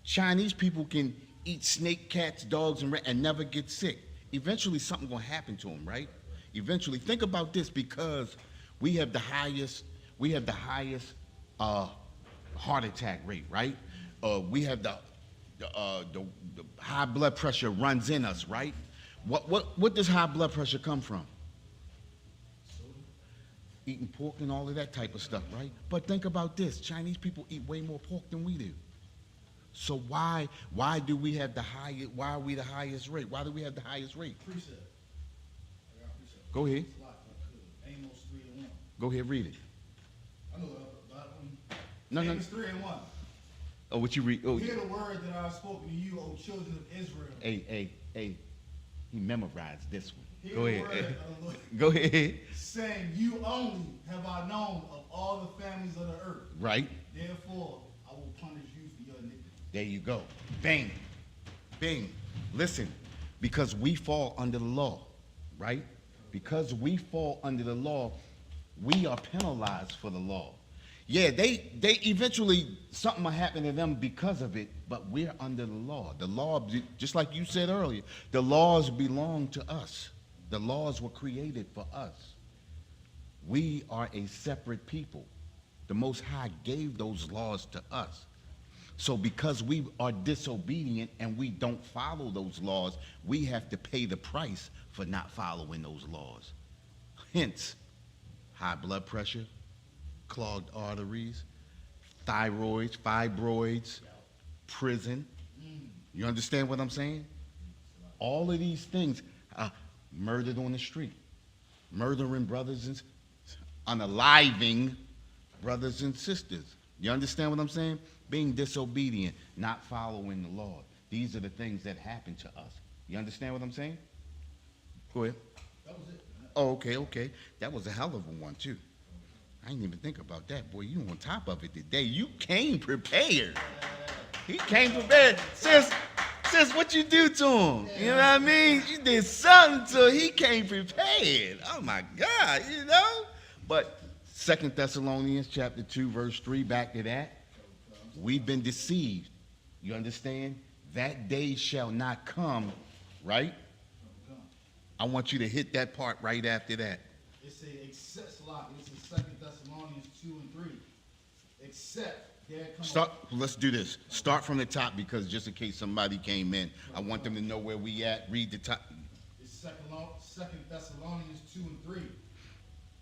Chinese people can eat snake, cats, dogs, and never get sick. Eventually, something gonna happen to them, right? Eventually, think about this, because we have the highest heart attack rate, right? We have the high blood pressure runs in us, right? What does high blood pressure come from? Eating pork and all of that type of stuff, right? But think about this: Chinese people eat way more pork than we do. So why do we have the highest? Why are we the highest rate? Why do we have the highest rate? Precept. I got precept. Go ahead. It's like I could. Amos 3:1. Go ahead, read it. I know about No. Amos 3:1. Oh, what you read? Oh, Hear the word that I have spoken to you, O children of Israel. hey. He memorized this one. Hear Go the ahead. word of the Lord, Go ahead. saying, you only have I known of all the families of the earth. Right. Therefore, I will punish you for your iniquity. There you go. Bang. Bing. Listen, because we fall under the law, right? Because we fall under the law, we are penalized for the law. Yeah, they eventually, something will happen to them because of it, but we're under the law. The law, just like you said earlier, the laws belong to us. The laws were created for us. We are a separate people. The Most High gave those laws to us. So because we are disobedient and we don't follow those laws, we have to pay the price for not following those laws. Hence, high blood pressure, clogged arteries, fibroids, prison. You understand what I'm saying? All of these things, murdered on the street, murdering brothers and unaliving brothers and sisters. You understand what I'm saying? Being disobedient, not following the law. These are the things that happen to us. You understand what I'm saying? Go ahead. That was it. Oh, okay. That was a hell of a one, too. I didn't even think about that. Boy, you on top of it today. You came prepared. He came prepared. Sis, what you do to him? You know what I mean? You did something so he came prepared. Oh, my God, you know? But 2 Thessalonians chapter 2, verse 3, back to that. We've been deceived. You understand? That day shall not come, right? I want you to hit that part right after that. It's except 2 Thessalonians 2 and 3. Except there comes Let's do this. Start from the top, because just in case somebody came in, I want them to know where we at. Read the top. It's 2 Thessalonians 2 and 3.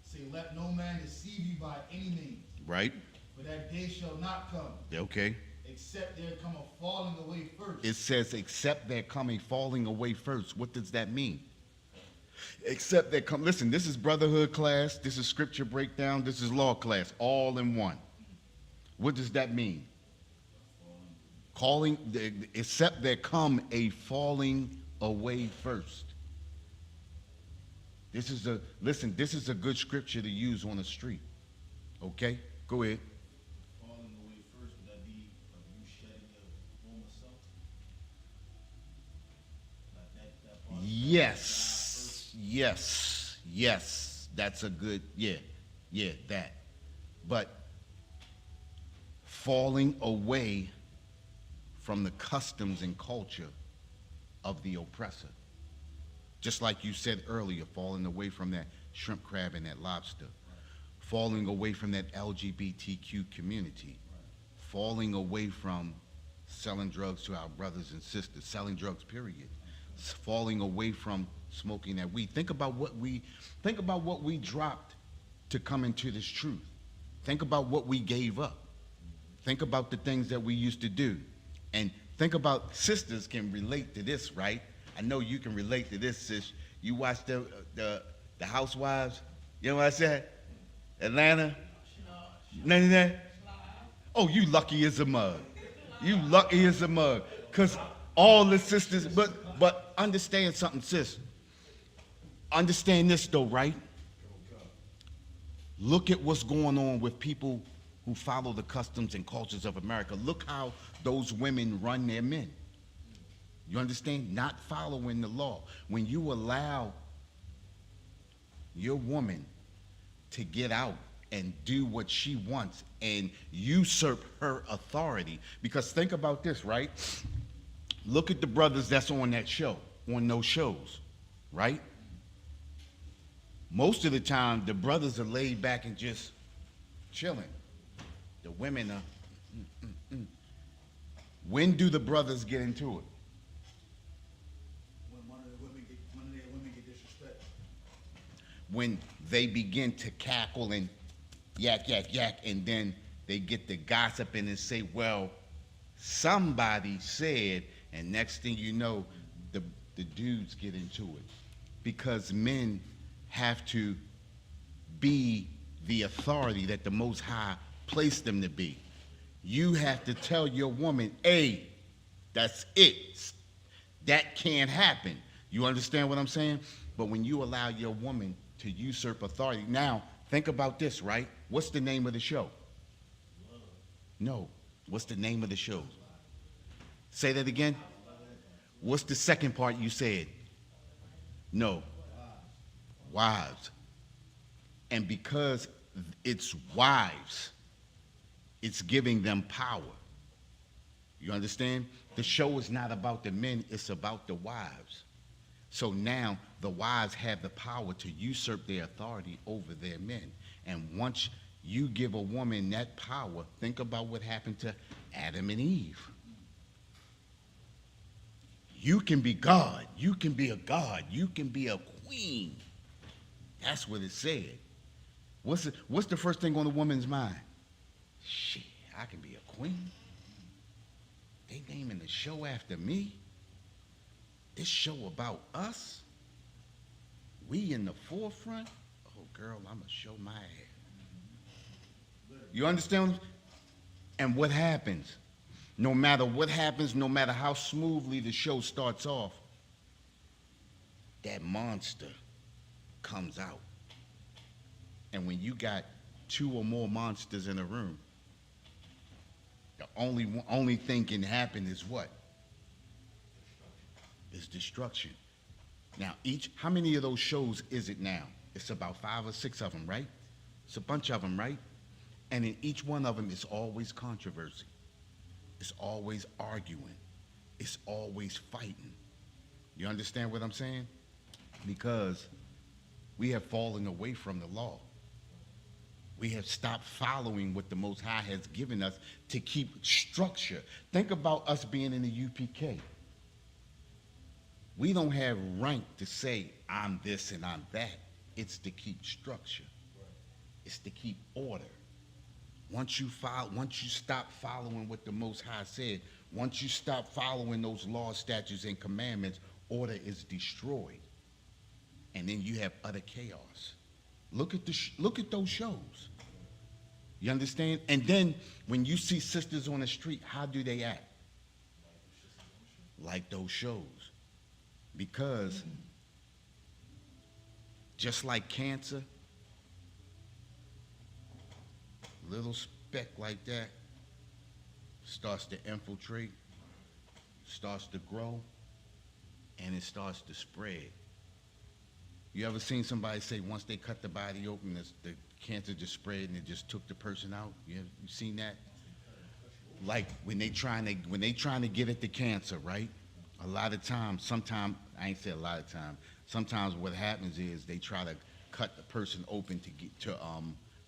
Say, let no man deceive you by any means. Right? For that day shall not come. Okay. Except there come a falling away first. It says, except there come a falling away first. What does that mean? Except there come, listen, this is brotherhood class, this is scripture breakdown, this is law class, all in one. What does that mean? Except there come a falling away first. This is a, listen, this is a good scripture to use on the street. Okay? Go ahead. Falling away first, would that be of you shedding your former self? Like that part? Yes. Yes. Yes. That's a good, yeah. Yeah, that. But falling away from the customs and culture of the oppressor. Just like you said earlier, falling away from that shrimp, crab, and that lobster. Falling away from that LGBTQ community. Falling away from selling drugs to our brothers and sisters, selling drugs, period. Falling away from smoking that weed. Think about what we dropped to come into this truth. Think about what we gave up. Think about the things that we used to do. And think about, sisters can relate to this, right? I know you can relate to this, sis. You watch the Housewives. You know what I said? Atlanta. None of that. Oh, you lucky as a mug. You lucky as a mug. Because all the sisters, but understand something, sis. Understand this though, right? Look at what's going on with people who follow the customs and cultures of America. Look how those women run their men. You understand? Not following the law. When you allow your woman to get out and do what she wants and usurp her authority, because think about this, right? Look at the brothers that's on that show, on those shows, right? Most of the time, the brothers are laid back and just chilling. The women are, When do the brothers get into it? When one of their women get disrespected. When they begin to cackle and yak, yak, yak, and then they get the gossiping and say, well, somebody said, and next thing you know, the dudes get into it. Because men have to be the authority that the Most High placed them to be. You have to tell your woman, hey, that's it. That can't happen. You understand what I'm saying? But when you allow your woman to usurp authority, now think about this, right? What's the name of the show? No. What's the name of the show? Say that again. What's the second part you said? No. Wives. And because it's wives, it's giving them power. You understand? The show is not about the men, it's about the wives. So now the wives have the power to usurp their authority over their men. And once you give a woman that power, think about what happened to Adam and Eve. You can be God, you can be a god, you can be a queen. That's what it said. What's the first thing on a woman's mind? Shit, I can be a queen. They naming the show after me. This show about us. We in the forefront. Oh, girl, I'm gonna show my ass. You understand? And what happens? No matter what happens, no matter how smoothly the show starts off, that monster comes out. And when you got two or more monsters in a room, the only thing can happen is what? Is destruction. Now, how many of those shows is it now? It's about 5 or 6 of them, right? It's a bunch of them, right? And in each one of them is always controversy. It's always arguing. It's always fighting. You understand what I'm saying? Because we have fallen away from the law. We have stopped following what the Most High has given us to keep structure. Think about us being in the UPK. We don't have rank to say, I'm this and I'm that. It's to keep structure. It's to keep order. Once you stop following what the Most High said, once you stop following those laws, statutes, and commandments, order is destroyed. And then you have utter chaos. Look at those shows. You understand? And then when you see sisters on the street, how do they act? Like those shows. Because just like cancer, little speck like that starts to infiltrate, starts to grow, and it starts to spread. You ever seen somebody say once they cut the body open, the cancer just spread and it just took the person out? You seen that? Like when they trying to get at the cancer, right? A lot of times, sometimes, I ain't say a lot of times, sometimes what happens is they try to cut the person open to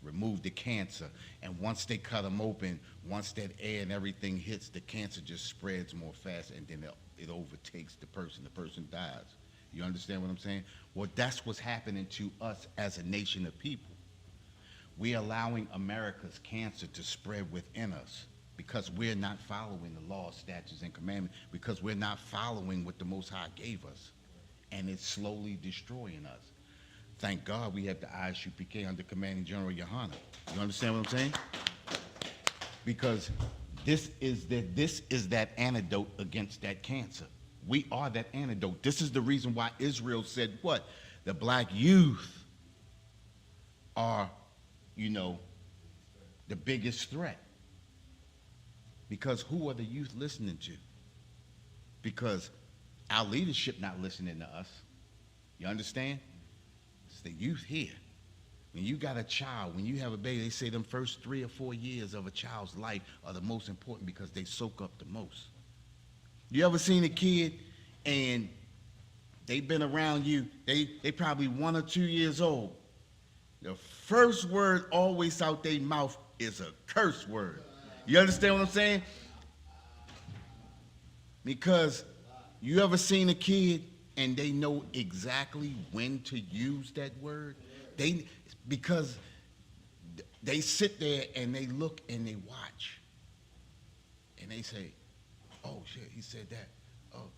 remove the cancer. And once they cut them open, once that air and everything hits, the cancer just spreads more fast, and then it overtakes the person. The person dies. You understand what I'm saying? Well, that's what's happening to us as a nation of people. We're allowing America's cancer to spread within us because we're not following the law, statutes, and commandments, because we're not following what the Most High gave us. And it's slowly destroying us. Thank God we have the ISUPK under Commanding General Yohana. You understand what I'm saying? Because this is that antidote against that cancer. We are that antidote. This is the reason why Israel said what? The black youth are, the biggest threat. Because who are the youth listening to? Because our leadership not listening to us. You understand? It's the youth here. When you got a child, when you have a baby, they say them first 3 or 4 years of a child's life are the most important because they soak up the most. You ever seen a kid and they've been around you, they probably 1 or 2 years old. The first word always out their mouth is a curse word. You understand what I'm saying? Because you ever seen a kid and they know exactly when to use that word? Because they sit there and they look and they watch. And they say, oh shit, he said that. Oh,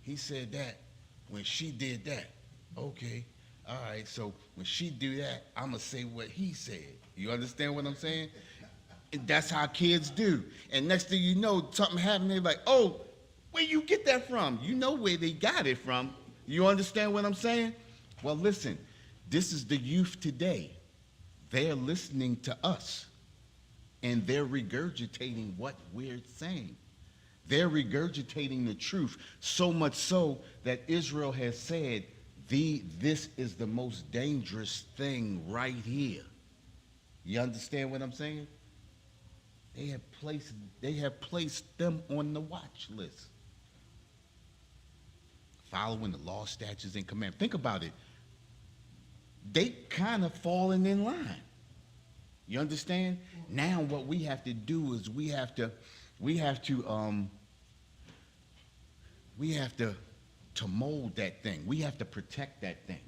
he said that when she did that. Okay, all right, so when she do that, I'm going to say what he said. You understand what I'm saying? And that's how kids do. And next thing you know, something happened, they're like, oh, where you get that from? You know where they got it from. You understand what I'm saying? Well, listen, this is the youth today. They're listening to us, and they're regurgitating what we're saying. They're regurgitating the truth, so much so that Israel has said, this is the most dangerous thing right here. You understand what I'm saying? They have placed them on the watch list. Following the law, statutes, and commandments. Think about it. They kind of falling in line. You understand? Now what we have to do is we have to mold that thing. We have to protect that thing.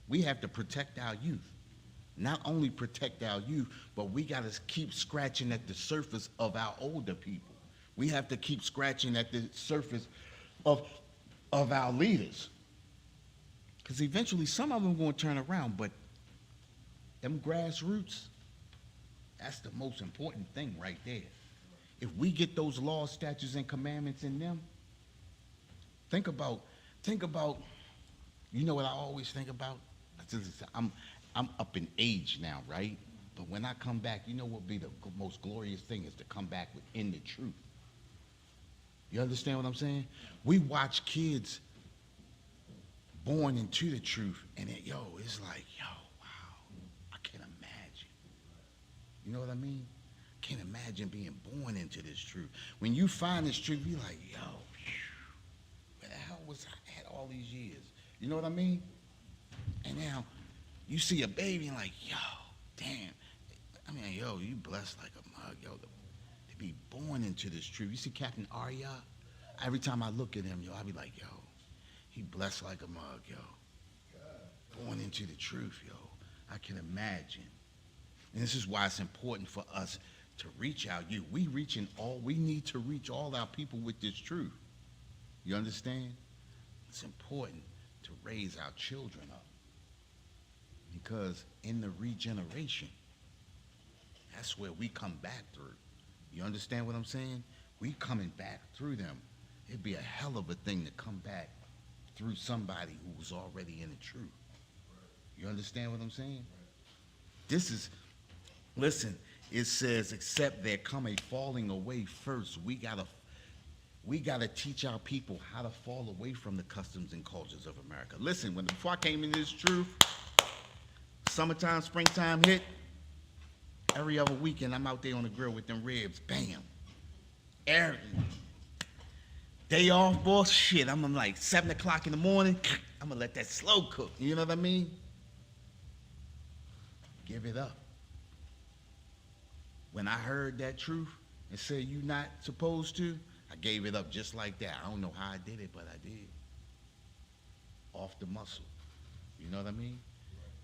We have to protect our youth. Not only protect our youth, but we got to keep scratching at the surface of our older people. We have to keep scratching at the surface of our leaders. Because eventually some of them are going to turn around, but them grassroots, that's the most important thing right there. If we get those laws, statutes, and commandments in them, think about, you know what I always think about? I'm up in age now, right? But when I come back, you know what would be the most glorious thing is to come back within the truth. You understand what I'm saying? We watch kids born into the truth, and it's like, wow, I can't imagine. You know what I mean? I can't imagine being born into this truth. When you find this truth, you're like, where the hell was I at all these years? You know what I mean? And now, you see a baby and like, damn. I mean, you blessed like a mug, to be born into this truth. You see Captain Arya? Every time I look at him, I be like, he blessed like a mug, born into the truth, I can imagine. And this is why it's important for us to reach out. We need to reach all our people with this truth. You understand? It's important to raise our children up. Because in the regeneration, that's where we come back through. You understand what I'm saying? We coming back through them. It'd be a hell of a thing to come back through somebody who was already in the truth. You understand what I'm saying? This is, listen, it says, except there come a falling away first. We gotta teach our people how to fall away from the customs and cultures of America. Listen, before I came into this truth, summertime, springtime hit, every other weekend I'm out there on the grill with them ribs, bam. Every day off, boss, shit, I'm like 7 o'clock in the morning, I'm gonna let that slow cook, you know what I mean? Give it up. When I heard that truth and said you not supposed to, I gave it up just like that. I don't know how I did it, but I did. Off the muscle. You know what I mean?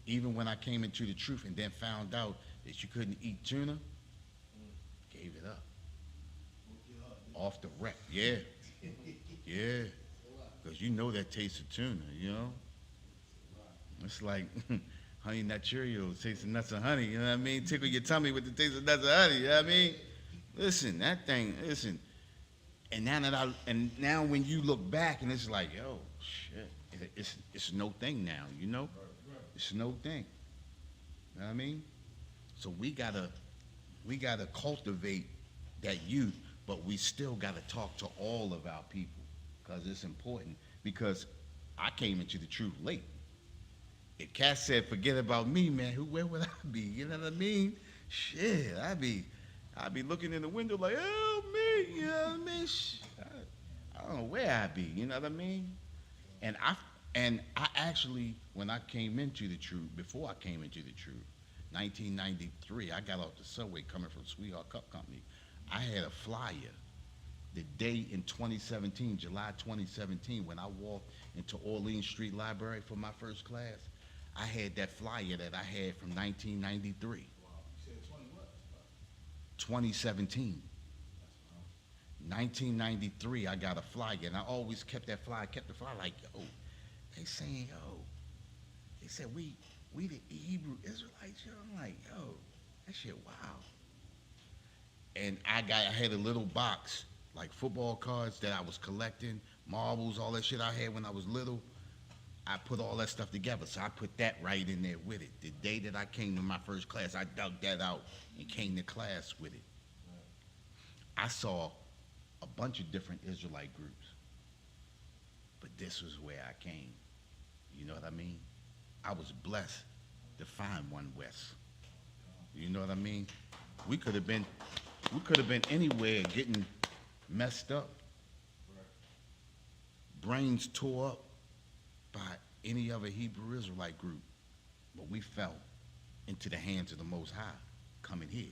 Even when I came into the truth and then found out that you couldn't eat tuna, gave it up. Off the wreck, yeah. Yeah. Because you know that taste of tuna, you know? It's like Honey Nut Cheerios, taste of nuts and honey, you know what I mean? Tickle your tummy with the taste of nuts and honey, you know what I mean? Listen, that thing, listen. And now when you look back and it's like, yo, shit, it's no thing now, you know? It's no thing. You know what I mean? So we gotta cultivate that youth, but we still gotta talk to all of our people, because it's important. Because I came into the truth late. If Cass said, forget about me, man, where would I be? You know what I mean? Shit, I'd be looking in the window like, oh, me, you know what I mean? I don't know where I'd be, you know what I mean? And I actually, when I came into the truth, before I came into the truth, 1993, I got off the subway coming from Sweetheart Cup Company. I had a flyer the day in 2017, July 2017, when I walked into Orleans Street Library for my first class. I had that flyer that I had from 1993. Wow. You said 20 what? 2017. 1993, I got a flyer, and I always kept the flyer like, yo, they saying, yo, they said, we the Hebrew Israelites, yo. I'm like, yo, that shit, wow. And I had a little box, like football cards that I was collecting, marbles, all that shit I had when I was little. I put all that stuff together, so I put that right in there with it. The day that I came to my first class, I dug that out and came to class with it. I saw a bunch of different Israelite groups, but this was where I came. You know what I mean? I was blessed to find One West. You know what I mean? We could have been anywhere getting messed up, brains tore up by any other Hebrew Israelite group, but we fell into the hands of the Most High, coming here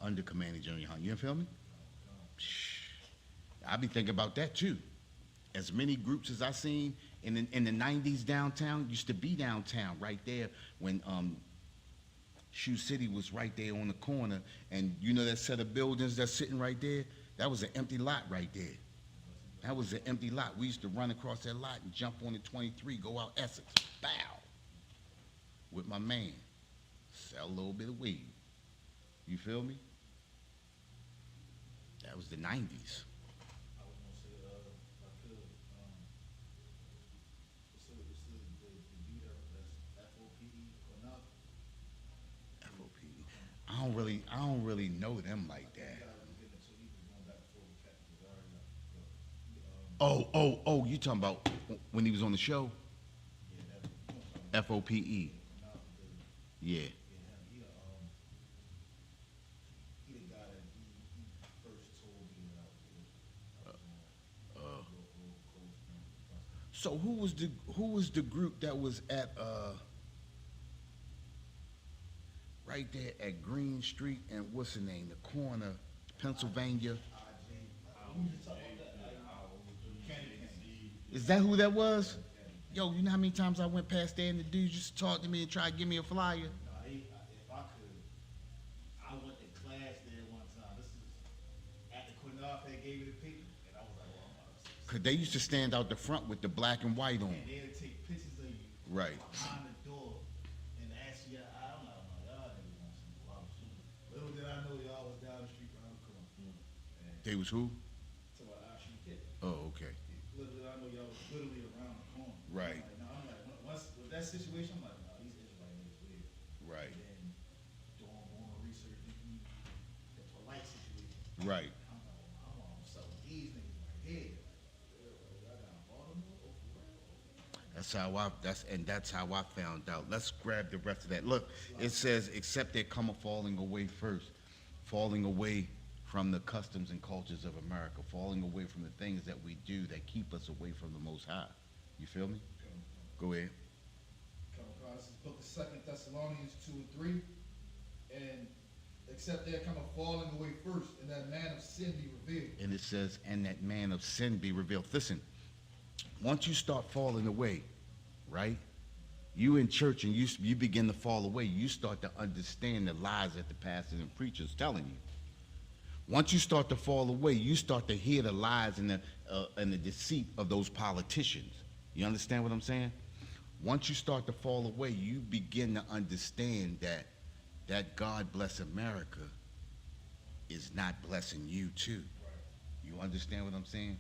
under Commanding General Young. You feel me? I be thinking about that too. As many groups as I seen in the 90s downtown, used to be downtown right there when Shoe City was right there on the corner, and you know that set of buildings that's sitting right there? That was an empty lot right there. That was an empty lot. We used to run across that lot and jump on the 23, go out Essex, bow, with my man, sell a little bit of weed. You feel me? That was the 90s. I was gonna say, if I could, what's the dude that's FOPE or not? FOP. I don't really know them like that. Oh, you talking about when he was on the show? FOPE. Yeah. He the guy that he first told me that I was real close friend. So who was the group that was at right there at Green Street and what's the name? The corner, Pennsylvania. Is that who that was? Yo, you know how many times I went past there and the dudes used to talk to me and try to give me a flyer? No, if I could, I went to class there one time. This is at the Quinnipiac, they gave me the paper, and I was like, well, I'm about to see. Cause they used to stand out the front with the black and white on. And they'd take pictures of you Right. behind the door and ask you, I'm like, y'all niggas want some wild shit. Little did I know y'all was down the street around the corner. And They was who? so I actually did. Oh, okay. Little did I know y'all was literally around the corner. Right. I'm like, once with that situation, I'm like, these Israelites Right. I'm on some of these niggas right here. I got Baltimore. Oh, for real? That's how I found out. Let's grab the rest of that. Look, it says, except there come a falling away first, falling away from the customs and cultures of America, falling away from the things that we do that keep us away from the Most High. You feel me? Go ahead. Come across this book of 2 Thessalonians 2 and 3. And except there come a falling away first, and that man of sin be revealed. And it says, and that man of sin be revealed. Listen, once you start falling away, right? You in church and you begin to fall away, you start to understand the lies that the pastors and preachers telling you. Once you start to fall away, you start to hear the lies and the deceit of those politicians. You understand what I'm saying? Once you start to fall away, you begin to understand that God bless America is not blessing you too. You understand what I'm saying?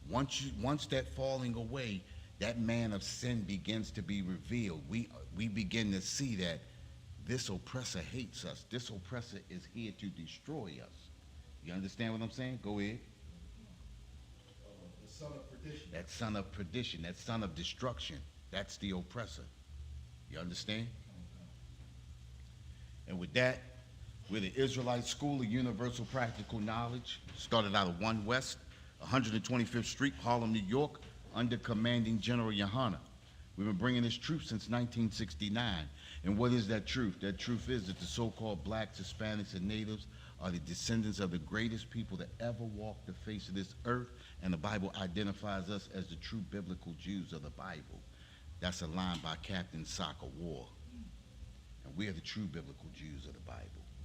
Once that falling away, that man of sin begins to be revealed. We begin to see that this oppressor hates us. This oppressor is here to destroy us. You understand what I'm saying? Go ahead. The son of perdition. That son of perdition, that son of destruction, that's the oppressor. You understand? And with that, we're the Israelite School of Universal Practical Knowledge. Started out of 1 West, 125th Street, Harlem, New York, under Commanding General Yohana. We've been bringing this truth since 1969. And what is that truth? That truth is that the so-called blacks, Hispanics, and natives are the descendants of the greatest people that ever walked the face of this earth, and the Bible identifies us as the true biblical Jews of the Bible. That's a line by Captain Soccer War. And we are the true biblical Jews of the Bible.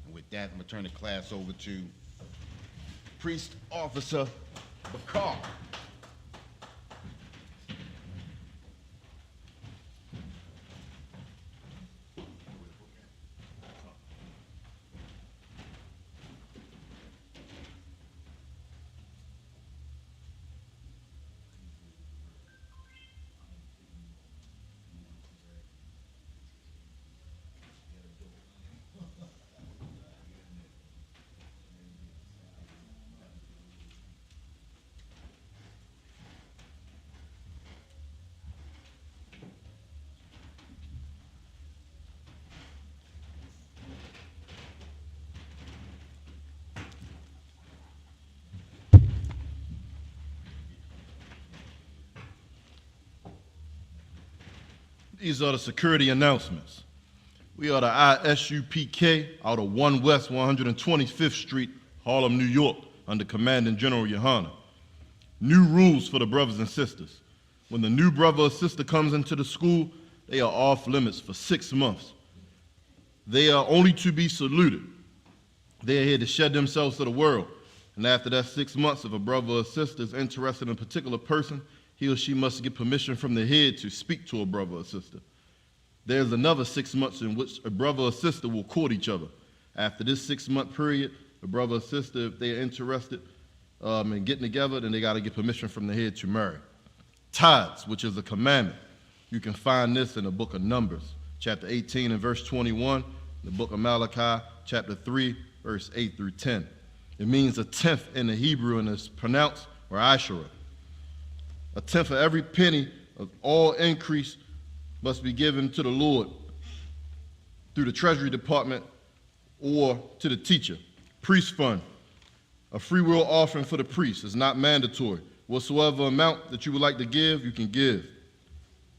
And with that, I'm going to turn the class over to Priest Officer Bakar. These are the security announcements. We are the ISUPK out of 1 West 125th Street, Harlem, New York, under Commanding General Yohana. New rules for the brothers and sisters. When the new brother or sister comes into the school, they are off limits for 6 months. They are only to be saluted. They are here to shed themselves to the world. And after that 6 months, if a brother or sister is interested in a particular person, he or she must get permission from the head to speak to a brother or sister. There's another 6 months in which a brother or sister will court each other. After this 6-month period, a brother or sister, if they're interested in getting together, then they got to get permission from the head to marry. Tithes, which is a commandment. You can find this in the book of Numbers, chapter 18 and verse 21, the book of Malachi, chapter 3, verse 8 through 10. It means a tenth in the Hebrew, and it's pronounced or Asherah. A tenth of every penny of all increase must be given to the Lord through the Treasury Department or to the teacher. Priest fund, a free will offering for the priest is not mandatory. Whatsoever amount that you would like to give, you can give.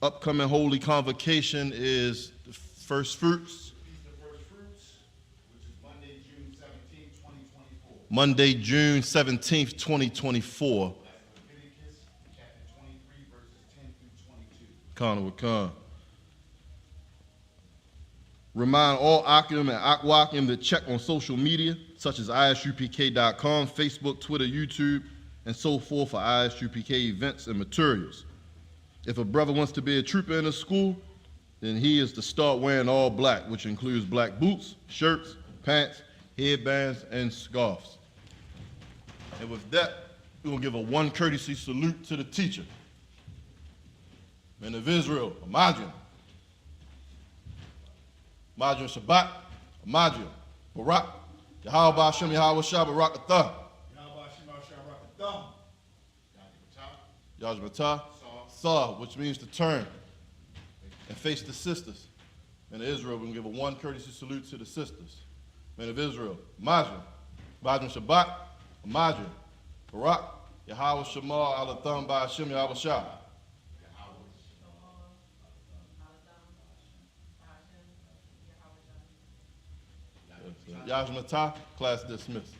Upcoming Holy Convocation is the First Fruits. Feast of First Fruits, which is Monday, June 17, 2024. Monday, June 17th, 2024. Leviticus chapter 23, verses 10 through 22. Khan with Khan. Remind all Akim and Akwakim to check on social media, such as ISUPK.com, Facebook, Twitter, YouTube, and so forth for ISUPK events and materials. If a brother wants to be a trooper in a school, then he is to start wearing all black, which includes black boots, shirts, pants, headbands, and scarves. And with that, we're going to give a one courtesy salute to the teacher. Men of Israel, Amadrian. Amadrian Shabbat, Amadrian, Barak, Yahweh Hashem, Yahweh Shah, Barak Atah. Yajmatah. Sar, which means to turn and face the sisters. Men of Israel, we can give a one courtesy salute to the sisters. Men of Israel, Majin, Majin Shabbat, Majin, Barak, Yahweh Shamar, Alatham, Ba'ashim, Yahweh Shah. Yajmatah, class dismissed.